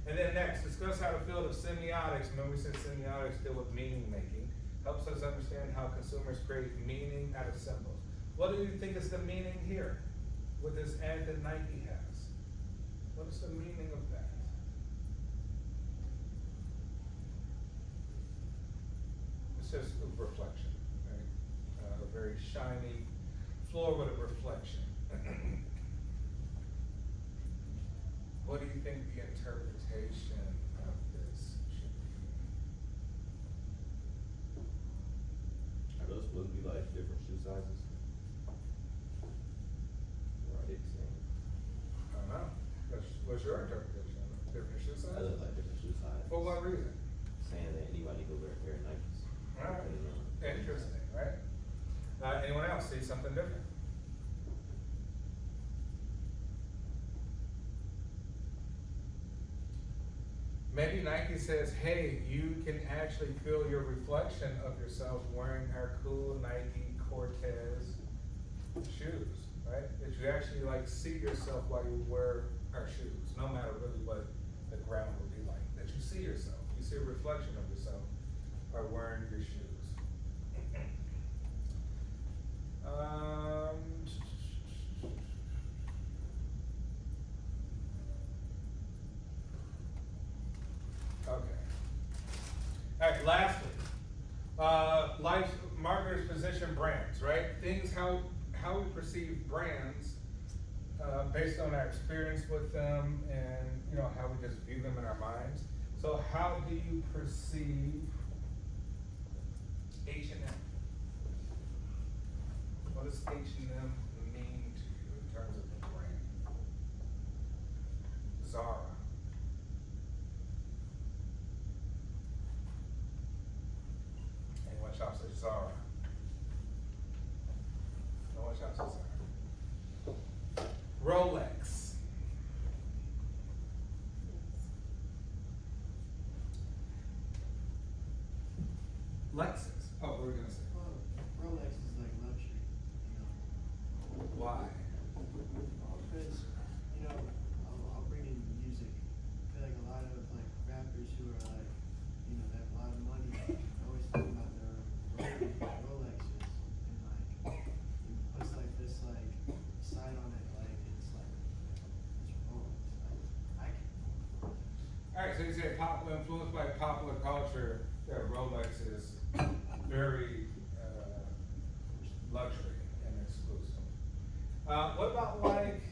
And then next, discuss how the field of semiotics, remember we said semiotics deal with meaning making, helps us understand how consumers create meaning out of symbols. What do you think is the meaning here with this ad that Nike has? What is the meaning of that? It's just a reflection, right? A very shiny floor with a reflection. What do you think the interpretation of this should be?
Are those supposed to be like different shoe sizes? Or are they the same?
I don't know. What's your interpretation of it? Different shoe
I
sizes?
look like different shoe sizes.
For what reason?
Saying that anybody could wear a pair of Nikes.
Alright,
Depending on-
interesting, right? Anyone else see something different? Maybe Nike says, hey, you can actually feel your reflection of yourself wearing our cool Nike Cortez shoes, right? That you actually like see yourself while you wear our shoes, no matter really what the ground will be like. That you see yourself, you see a reflection of yourself by wearing your shoes. Life marketers position brands, right? Things how we perceive brands based on our experience with them and how we just view them in our minds. So how do you perceive H&M? What does H&M mean to you in terms of the brand? Zara. Anyone shops at Zara? No one shops at Zara. Rolex. Lexus. Oh, what were we gonna say?
Well, Rolex is like luxury, you know.
Why?
Well, because, you know, I'll bring in music. I feel like a lot of like rappers who are like, you know, they have a lot of money, always talk about their Rolexes, and like, it puts like this like sign on it, like it's Rolex. Like, I can.
Alright, so you say influenced by popular culture, that Rolex is very luxury and exclusive. What about like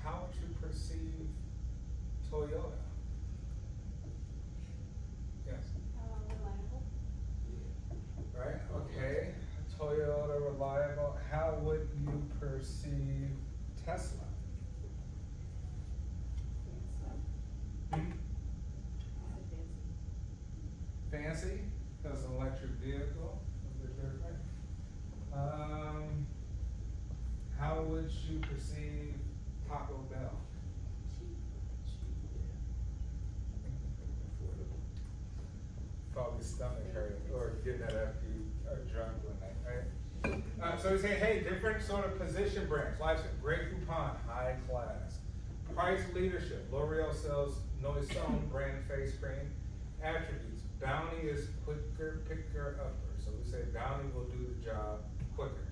how would you perceive Toyota? Yes.
Reliable.
Right, okay. Toyota reliable. How would you perceive Tesla? Hmm? Fancy, because an electric vehicle, a bit different. How would you perceive Taco Bell? Probably stomach hurt, or getting that after you are drunk one night, right? So we say, hey, different sort of position brands. Life's Great Coupon, high class. Price leadership, L'Oreal sells Noison brand face cream. Attributes, Bounty is quicker, picker, upper. So we say Bounty will do the job quicker.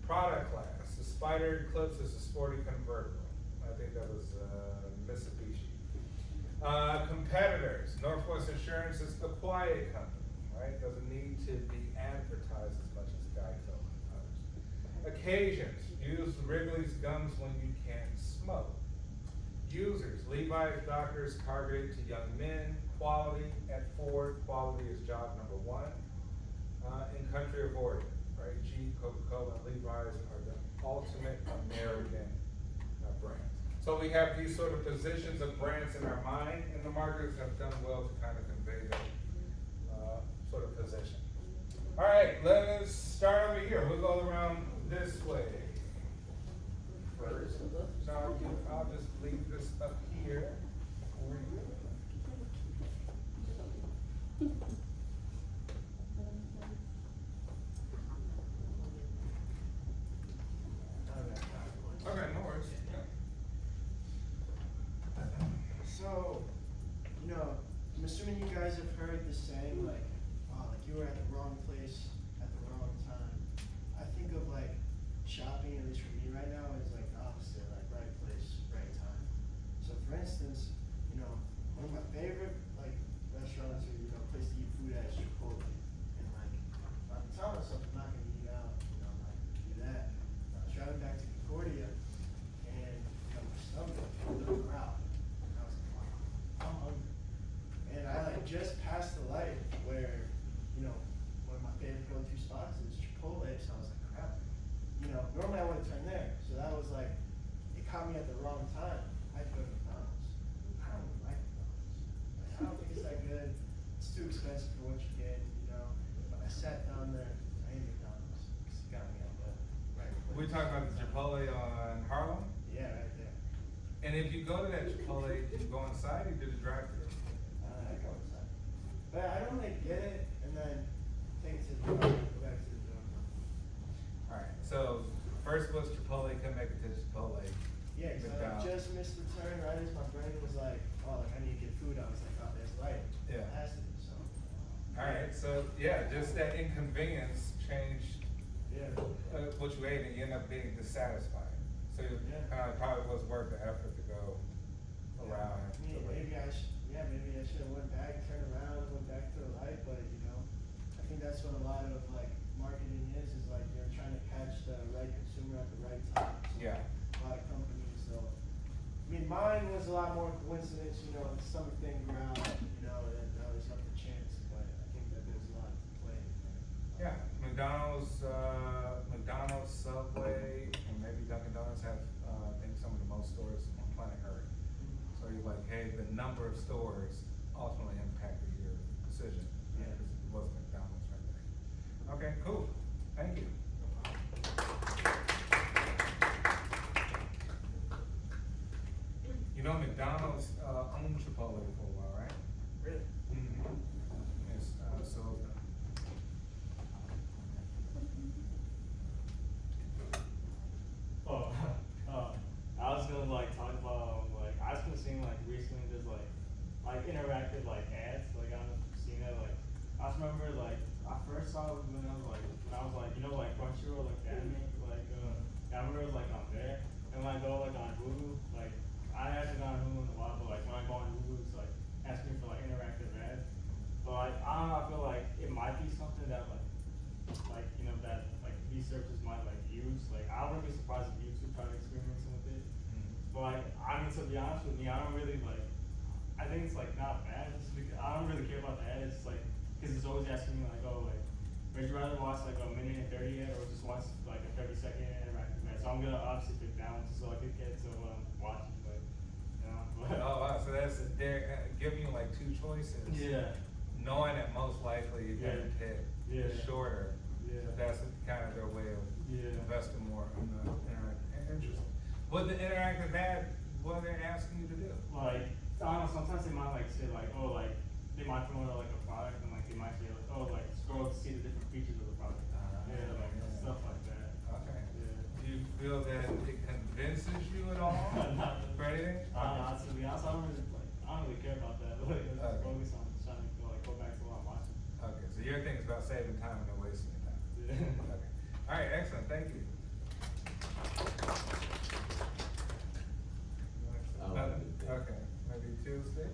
Product class, the Spider Eclipse is a sporty convertible. I think that was Mitsubishi. Competitors, Northwest Insurance is the quiet company, right? Doesn't need to be advertised as much as Geico and others. Occasions, use Wrigley's gums when you can't smoke. Users, Levi's Dockers targeted to young men. Quality at Ford, quality is job number one. In country of origin, right? Jeep, Coca-Cola, and Levi's are the ultimate American brands. So we have these sort of positions of brands in our mind, and the marketers have done well to kind of convey that sort of position. All right, let's start over here. We'll go around this way first. So I'll just leave this up here for you. Okay, no worries.
So, you know, I'm assuming you guys have heard the saying like, like you were at the wrong place at the wrong time. I think of like shopping, at least for me right now, is like the opposite, like right place, right time. So for instance, you know, one of my favorite like restaurants or, you know, place to eat food at is Chipotle. And like, I'm telling myself I'm not gonna eat out, you know, like do that. I was driving back to Concordia and, you know, my stomach was a little growled. And I was like, wow, I'm hungry. And I like just passed the light where, you know, one of my favorite go-to spots is Chipotle, so I was like, crap. You know, normally I would've turned there, so that was like, it caught me at the wrong time. I had to go to McDonald's. I don't really like McDonald's. Like, I don't think it's that good. It's too expensive for what you get, you know. But I sat down there, I ate McDonald's, 'cause it got me at the right place.
We talking about the Chipotle on Harlem?
Yeah, right there.
And if you go to that Chipotle, do you go inside or do the drive-thru?
I go inside. But I don't like get it and then take it to the door, go back to the door.
Alright, so first was Chipotle, couldn't make it to Chipotle.
Yeah, cause I
McDonald's.
just missed the turn right as my brain was like, oh, like I need to get food. I was like, oh, that's right.
Yeah.
It has to be, so.
Alright, so yeah, just that inconvenience changed
Yeah.
what you ate and you end up being dissatisfied. So it
Yeah.
probably was worth the effort to go around.
Maybe I should have went back, turned around, went back to the light, but you know, I think was a lot more coincidence, you know, the summer thing around, you know, that was up to chance, but I think that there's a lot to play.
Yeah, McDonald's, Subway, and maybe Dunkin' Donuts have, I think some of the most stores on planet Earth. So you're like, hey, the number of stores ultimately impacted your decision.
Yeah.
Because it wasn't McDonald's right there. Okay, cool, thank you. You know, McDonald's, owned Chipotle for a while, right?
Really?
Yes, so.
Oh, I was gonna like talk about like I was gonna see like recently there's like interactive like ads like I don't know if you've seen that like I just remember like I first saw it when I was like you know like Crunchyroll like the anime like I remember it was like on there and when I go like on Hulu like I haven't gone on Hulu in a while but like when I go on Hulu it's like asking me for like interactive ads but like I don't know I feel like it might be something that like you know that like these services might like use like I wouldn't be surprised if YouTube tried experimenting with it but like I mean to be honest with me I don't really like I think it's like not bad just because I don't really care about the ad it's like because it's always asking me like oh like would you rather watch like a minute and 30 ad or just watch like a 30-second interactive ad so I'm gonna obviously pick that one just so I could get to watching but you know but
Oh, wow, so they're giving you like two choices.
yeah
Knowing that most likely you're gonna
Yeah.
hit
Yeah.
shorter.
Yeah.
That's kind of their way of
Yeah.
investing more in the interactive. Interesting. What the interactive ad, what they're asking you to do?
like I don't know, sometimes they might like say like, oh like they might promote like a product and like they might say like, oh like scroll to see the different features of the product. Yeah, like
yeah.
stuff like that.
Okay.
Yeah.
Do you feel that it convinces you at all?
Not
For anything?
to be honest, I don't really care about that. Like, I just
Okay.
focus on trying to go back to what I'm watching.
Okay, so your thing is about saving time and not wasting your time.
Yeah.
Okay. All right, excellent, thank you.
I like
Nothing?
it.
Okay, maybe Tuesday?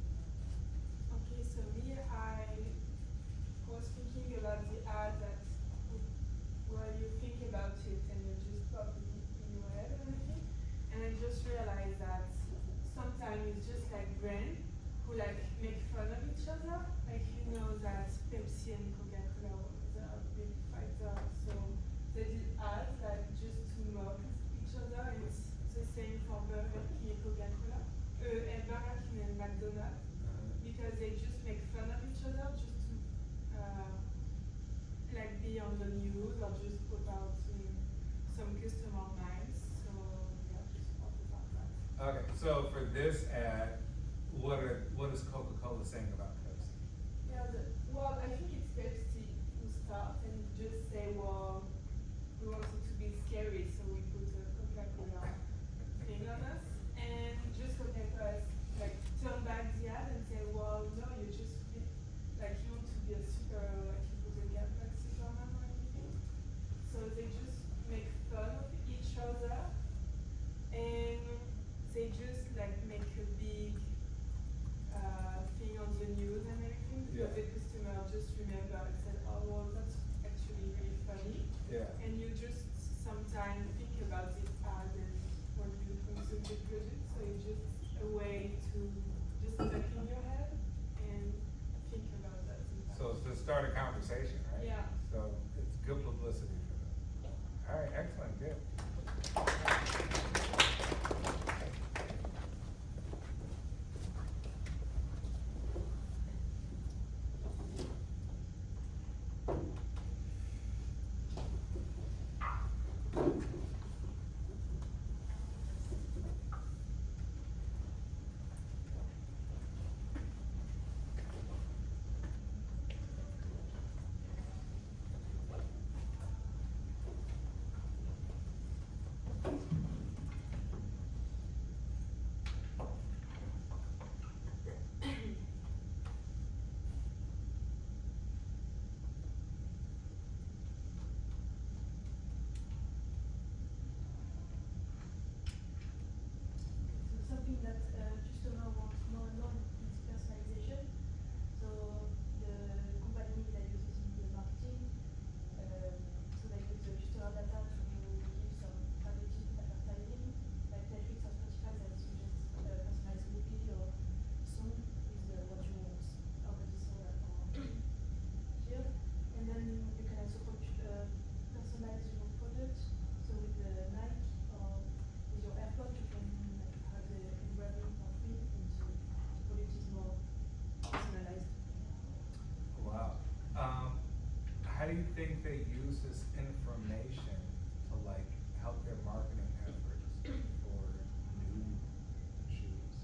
Okay, so me, I was thinking about the ad that where you think about it and you just pop it in your head and everything. And I just realized that sometimes it's just like brands who like make fun of each other. Like you know that Pepsi and Coca-Cola was a big fighter, so they did ads like just to mock each other. And it's the same for Burger King and Coca-Cola, and Burger King and McDonald's. Because they just make fun of each other just to like be on the news or just put out in some customer minds. So yeah, just thought about that.
Okay, so for this ad, what is Coca-Cola saying about Pepsi?
Yeah, well, I think it's Pepsi who start and just say, well, we want it to be scary, so we put a Coca-Cola thing on us, and just Coca-Cola like turn back the ad and say, well, no, you just like you want to be a super like you put a cap like Superman or anything. So they just make fun of each other, and they just like make a big thing on the news and everything because
Yeah.
the customer just remember and said, oh well, that's actually really funny.
Yeah.
And you just sometimes think about this ad and when you consume the product, so it's just a way to just tuck in your head and think about that sometimes.
So it's to start a conversation, right?
Yeah.
So it's good publicity for them. All right, excellent, good. think they use this information to like help their marketing efforts for new shoes?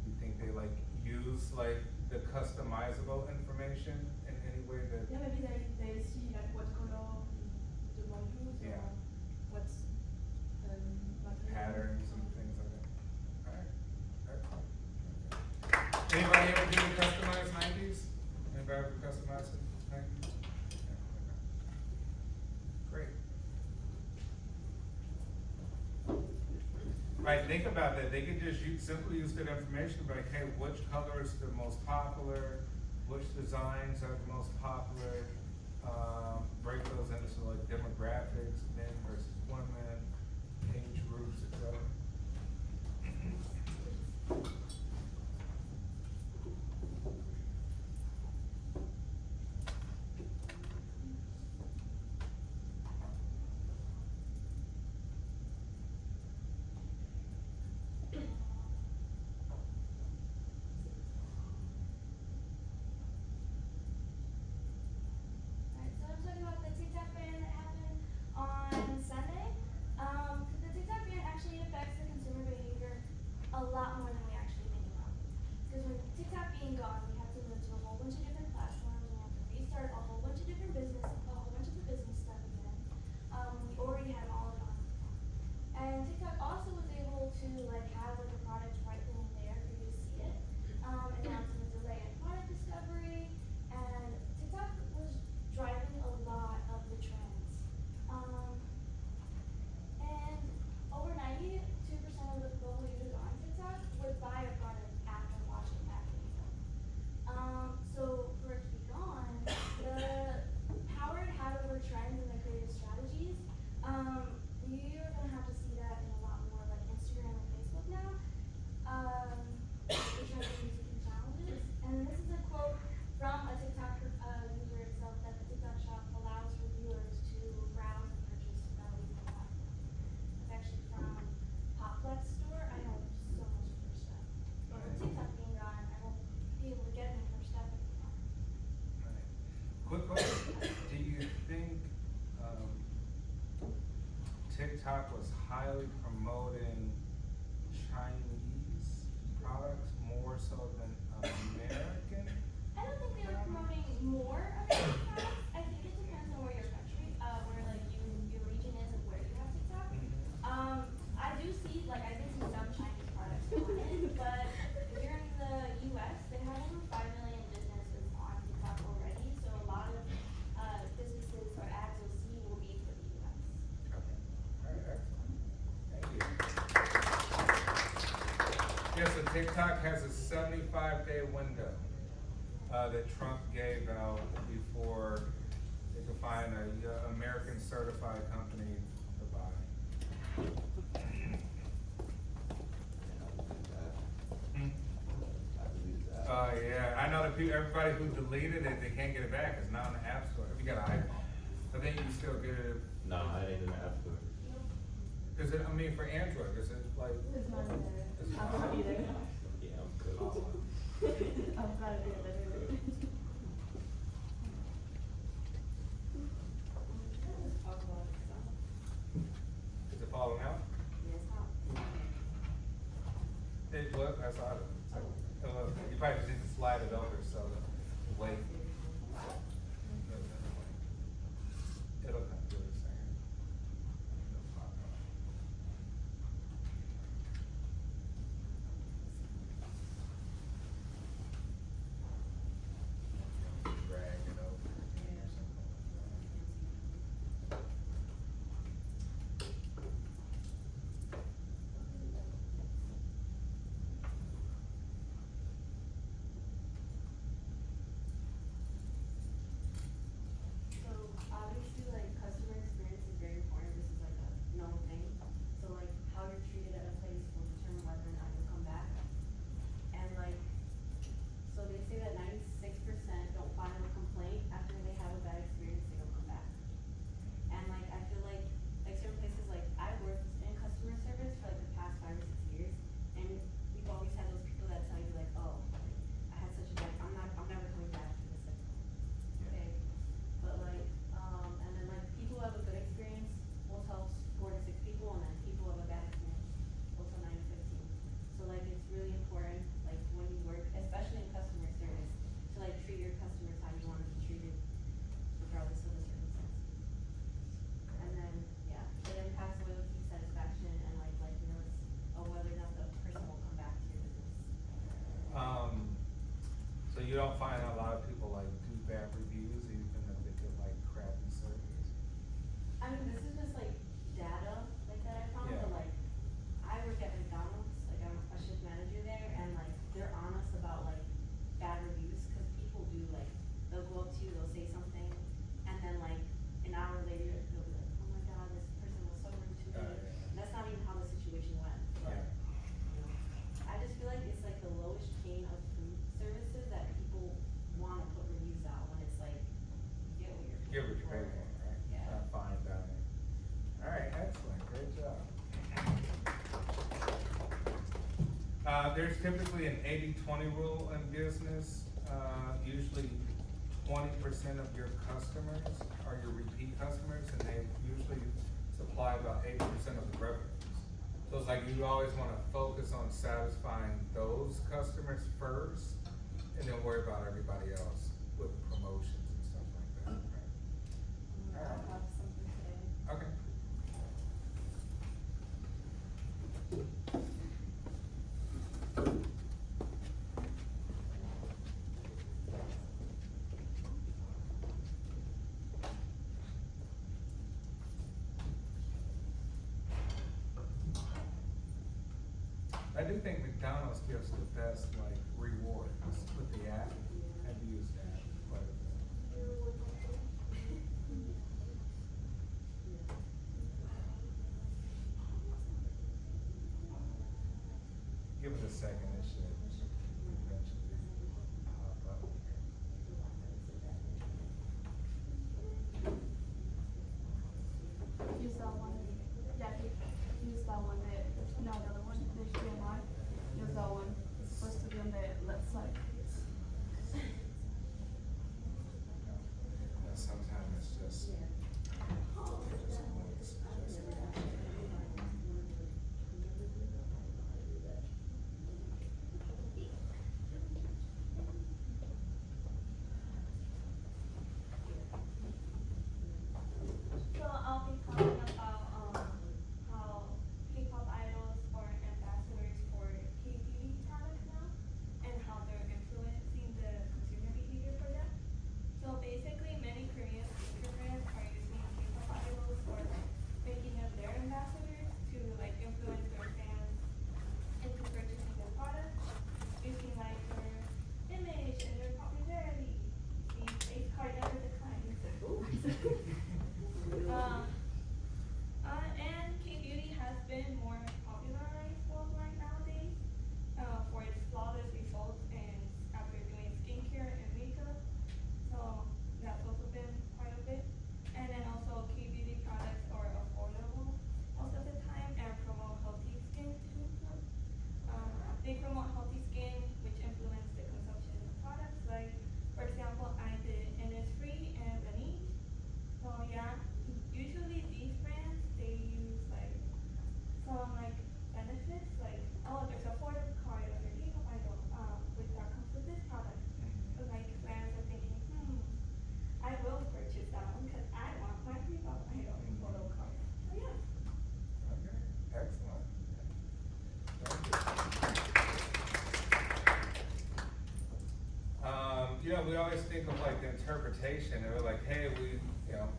You think they like use like the customizable information in any way that?
Yeah, maybe they see like what color the one use
Yeah.
or what's material.
Patterns and things like that. Alright, excellent. Okay. Anybody ever do the customized Nikes? Anybody ever customize it? Nikes? Yeah, okay. Great. Right, think about that, they could just simply use that information, like, hey, which color is the most popular, which designs are the most popular, break those into like demographics, men versus women, age groups, etc.
Alright, so I'm talking about the TikTok ban that happened on Sunday. The TikTok ban actually affects the consumer behavior a lot more than we actually think about. Because with TikTok being gone, we have to move to a whole bunch of different platforms, we have to restart a whole bunch of different business, a whole bunch of the business stuff again. We already had all of it on TikTok. And TikTok also was able to like have like a product right then and there for you to see it. And now it's in a delay in product discovery, and TikTok was driving a lot of the trends. And over 92% of the global users on TikTok would buy a product after watching that video. So for it to be gone, the power it had over trends and the creative strategies, you're gonna have to see that in a lot more like Instagram and Facebook now. The trends of music and challenges. And this is a quote from a TikTok user itself that the TikTok shop allows reviewers to browse and purchase within the platform. It's actually from Popflex store. I have so much of their stuff. But with TikTok being gone, I won't be able to get any of their stuff anymore.
Right. Quick question, do you think, TikTok was highly promoting Chinese products more so than American?
I don't think they were promoting more American products. I think it depends on where your country, where like your region is of where you have TikTok. I do see, like I did see some Chinese products on it, but if you're in the US, they have over 5 million businesses on TikTok already, so a lot of businesses or ads you'll see will be for the US.
Okay, alright, excellent, thank you. Yeah, so TikTok has a 75-day window, that Trump gave out before they could find a American certified company to buy. Yeah, I know that people, everybody who deleted it, they can't get it back, it's not in the App Store, if you got an iPhone. I think you can still get it,
No, it ain't in the App Store.
is it, I mean, for Android, is it like?
It's not in there.
It's
I'm
not.
not either.
Yeah, I'm good.
I'm glad I did that.
Is it falling out? It was, I saw it. You probably just need to slide it over so the weight. It'll come through the same. It'll pop out. Drag it over again or something like that. don't find a lot of people like do bad reviews, even if they get like crappy service.
I mean, this is just like data, like that I found,
Yeah.
but like, I work at McDonald's, like I'm a shift manager there, and like, they're honest about like bad reviews, cause people do like, they'll go up to you, they'll say something, and then like, an hour later, they'll be like, oh my god, this person was so rude to me.
Yeah.
And that's not even how the situation went, but,
Yeah.
you know, I just feel like it's like the lowest chain of food services that people wanna put reviews out, when it's like, you get what you're
Give what you pay for, right?
Yeah.
Not fine dining. Alright, excellent, great job. There's typically an 80-20 rule in business. Usually 20% of your customers are your repeat customers, and they usually supply about 80% of the revenues. So it's like you always wanna focus on satisfying those customers first, and then worry about everybody else with promotions and stuff like that, right?
I'll have something today.
Okay. I do think McDonald's gives the best like rewards with the app. I've used that quite a bit. Give it a second, it should eventually pop up here.
Use that one, Jackie, use that one, no, the other one, the HDMI, use that one, it's supposed to be on the left side.
Sometimes it's just.
So I'll be talking about how K-pop idols or ambassadors for K-beauty products now, and how they're influencing the consumer behavior for them. So basically, many Korean skincare brands are using K-pop idols or like making them their ambassadors to like influence their fans into purchasing their products, using like their image and their popularity. The face card never declines. And K-beauty has been more popularized worldwide nowadays for its flawless results and after doing skincare and makeup. So that's also been quite a bit. And then also K-beauty products are affordable most of the time and promote healthy skin too. They promote healthy skin, which influence the consumption of products. Like, for example, I did Innisfree and Laneige. So yeah, usually these brands, they use like some like benefits, like, oh, there's a affordable card under K-pop idol, with that comes with this product. So like brands are thinking, I will purchase that one because I want my K-pop idol affordable card. So yeah.
Okay, excellent. Thank you. You know, we always think of like the interpretation, and we're like, hey,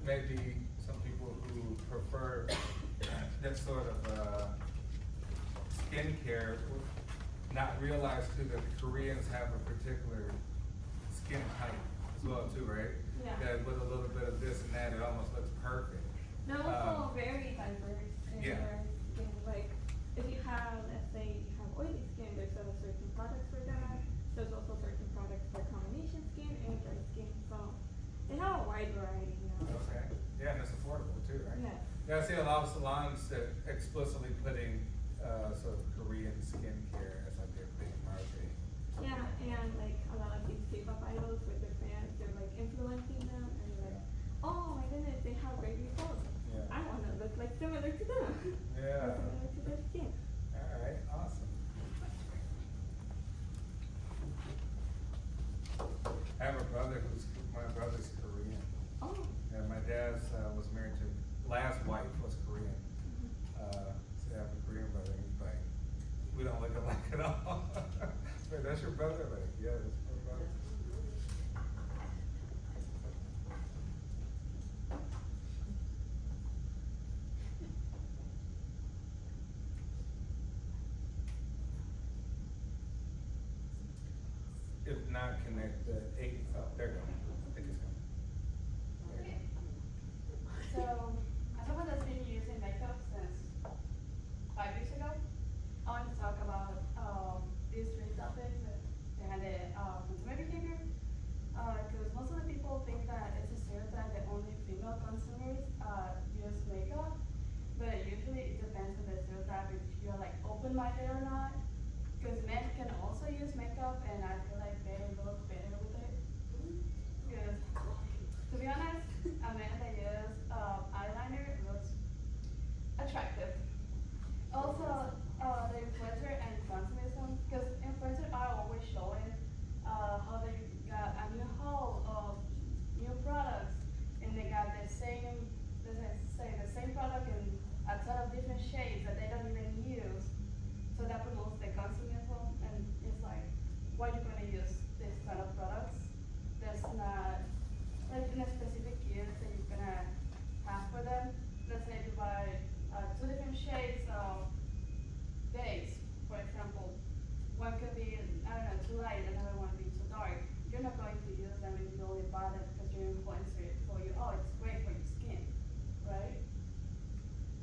maybe some people who prefer that sort of, skincare would not realize too that the Koreans have a particular skin type as well too, right?
Yeah.
That with a little bit of this and that, it almost looks perfect.
They're also very diverse in
yeah.
their skin. Like, if you have, let's say, you have oily skin, there's a certain products for that. There's also certain products for combination skin and dry skin. So they have a wide variety now.
Okay, yeah, and it's affordable too, right?
Yes.
Yeah, I see a lot of salons that explicitly putting, sort of Korean skincare as like their big marketing.
Yeah, and like a lot of these K-pop idols with their fans, they're like influencing them and they're like, oh my goodness, they have great results.
Yeah.
I wanna look like similar to them.
Yeah.
Or similar to their skin.
Alright, awesome. I have a brother my brother's Korean.
Oh.
And my dad's, was married to, last wife was Korean. So I have a Korean brother, and he's like, we don't look alike at all. Wait, that's your brother? Like, yeah, that's my brother. not connect the eight, oh, there you go, I think it's coming. There you go.
So, as someone that's been using makeup since 5 years ago, I want to talk about these three topics and the consumer behavior. Because most of the people think that it's a stereotype that only female consumers use makeup, but usually it depends on the stereotype if you're like open-minded or not. Because men can also use makeup, and I feel like they look better with it. Because to be honest, a man that uses eyeliner looks attractive. Also, the influencer and consumerism, because influencers are always showing how they got a new haul of new products, and they got the same, let's say the same product in a ton of different shades that they don't even use. So that promotes the consumerism, and it's like, why are you gonna use this kind of products? That's not like in a specific use that you're gonna have for them. Let's say you buy two different shades of base, for example. One could be, I don't know, too light, another one be too dark. You're not going to use them if you only buy them because your influencer told you, oh, it's great for your skin, right?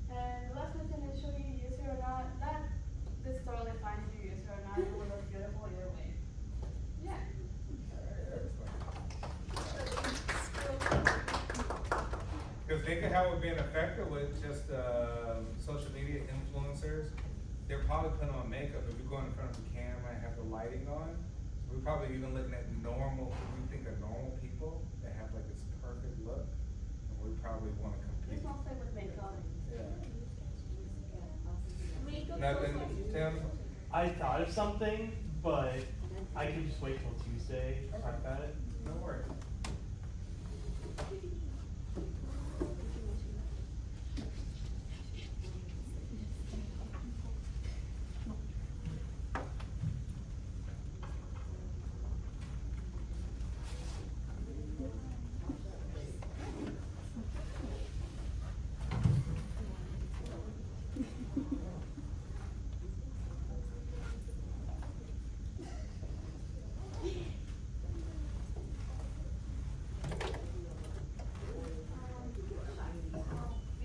And the last question is, should you use it or not? It's totally fine if you use it or not. It will look beautiful either way. Yeah.
Because think of how we're being affected with just social media influencers. They're probably putting on makeup. If you go in front of the camera and have the lighting on, we're probably even looking at normal, we think of normal people that have like this perfect look, and we probably want to compete.
It's mostly with makeup.
Yeah.
Makeup
Nothing, Tim?
I thought of something, but I can just wait till Tuesday to talk about it.
No worries.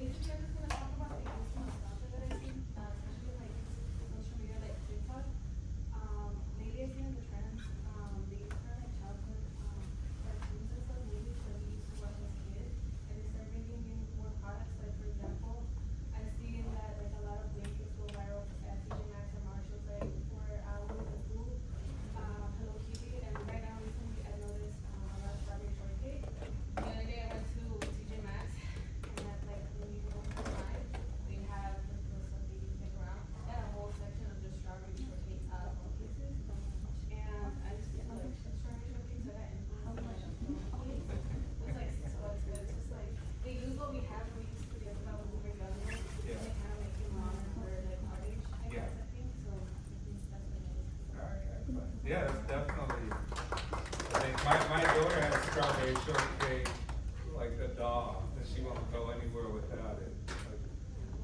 Basically, I'm just gonna talk about the recent nostalgia that I've seen, especially like social media like TikTok. Lately I've seen the trends, they used to have like childhood, cartoons and stuff, movies that we used to watch as kids, and they start bringing in more products, like for example, I've seen that like a lot of blankets go viral at TJ Maxx or Marshalls, like for Winnie the Pooh, Hello Kitty, and right now recently I noticed a lot of strawberry shortcake. The other day I went to TJ Maxx, and that's like when you go inside, they have like the stuff that you pick around, and a whole section of just strawberry shortcake pieces. And I just get like strawberry shortcake, so that how much it's like $6, but it's just like they use what we have, we just forget about when we were younger, and
Yeah.
they kind of make it modern for like our age, I
Yeah.
guess, I think, so I think that's what it is.
Alright, excellent. Yeah, that's definitely, I think my daughter has strawberry shortcake like a dog, and she won't go anywhere without it, like,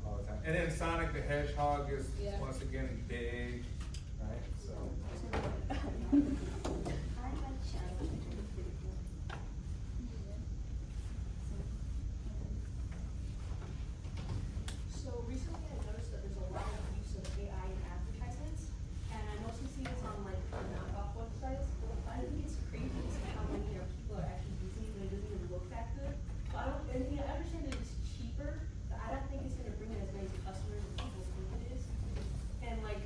all the time. And then Sonic the Hedgehog is
Yeah.
once again big, right, so.
So recently I noticed that there's a lot of use of AI in advertisements, and I mostly see this on like the knockoff websites. I think it's crazy to see how many people are actually using it, and it doesn't even look that good. So I understand that it's cheaper, but I don't think it's gonna bring in as many customers as people think it is. And like,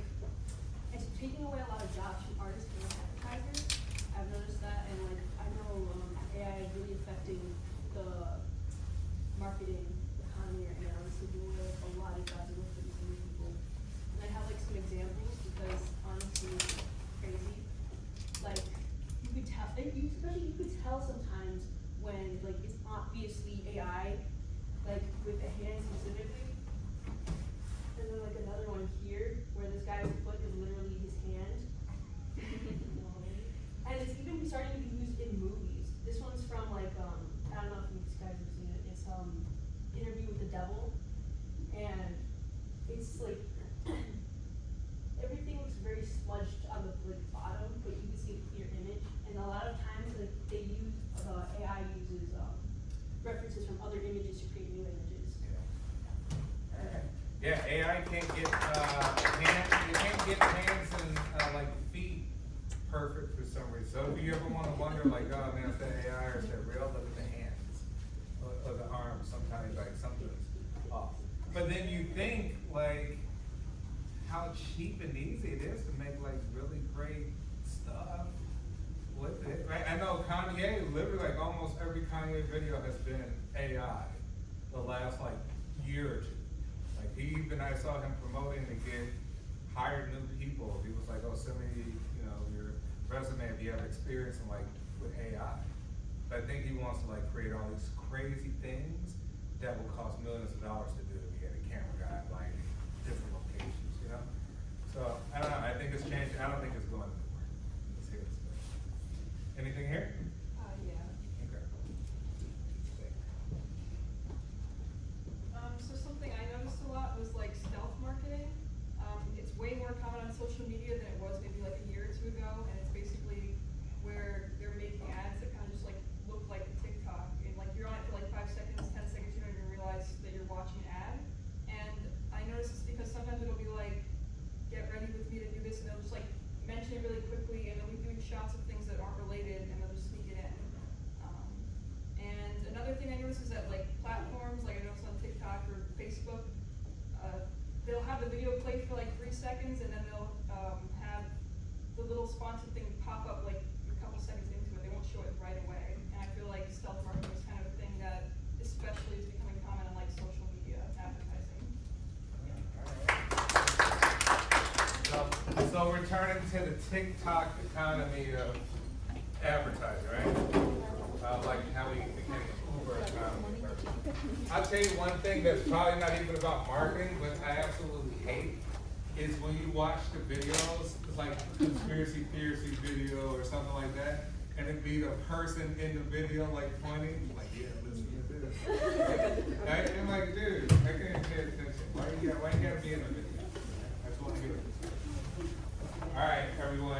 Yeah, AI can't get, it can't get hands and, like feet perfect for some reason. So if you ever wanna wonder like, oh man, is that AI or is that real, look at the hands or the arms, sometimes like something's off. But then you think like, how cheap and easy it is to make like really great stuff with it, right? I know Kanye, literally like almost every Kanye video has been AI the last like year or two. Like I saw him promoting to get hired new people. He was like, oh, send me, you know, your resume if you have experience in like with AI. But I think he wants to like create all these crazy things that will cost millions of dollars to do if you had a camera guy like different locations, you know? So, I don't know, I think it's changed, I don't think it's going anywhere. It's here to stay. Anything here?
Yeah.
Okay.
So something I noticed a lot was like stealth marketing. It's way more common on social media than it was maybe like a year or two ago, and it's basically where they're making ads that kind of just like look like a TikTok, and like you're on it for like 5 seconds, 10 seconds, you don't even realize that you're watching an ad. And I notice this because sometimes it'll be like, get ready with me to do this, and they'll just like mention it really quickly, and they'll be doing shots of things that aren't related, and they'll just sneak it in. And another thing I noticed is that like platforms, like I noticed on TikTok or Facebook, they'll have the video play for like 3 seconds, and then they'll have the little sponsored thing pop up like a couple seconds into it. They won't show it right away. And I feel like stealth marketing is kind of a thing that especially is becoming common in like social media advertising.
So returning to the TikTok economy of advertising, right? Like how we became an Uber economy. I'll tell you one thing that's probably not even about marketing, but I absolutely hate, is when you watch the videos, it's like a conspiracy theory video or something like that, and it'd be the person in the video like pointing, like, yeah, listen to this. Right? And I'm like, dude, I can't pay attention. Why you gotta be in the video? I just wanna hear it. All right, everyone.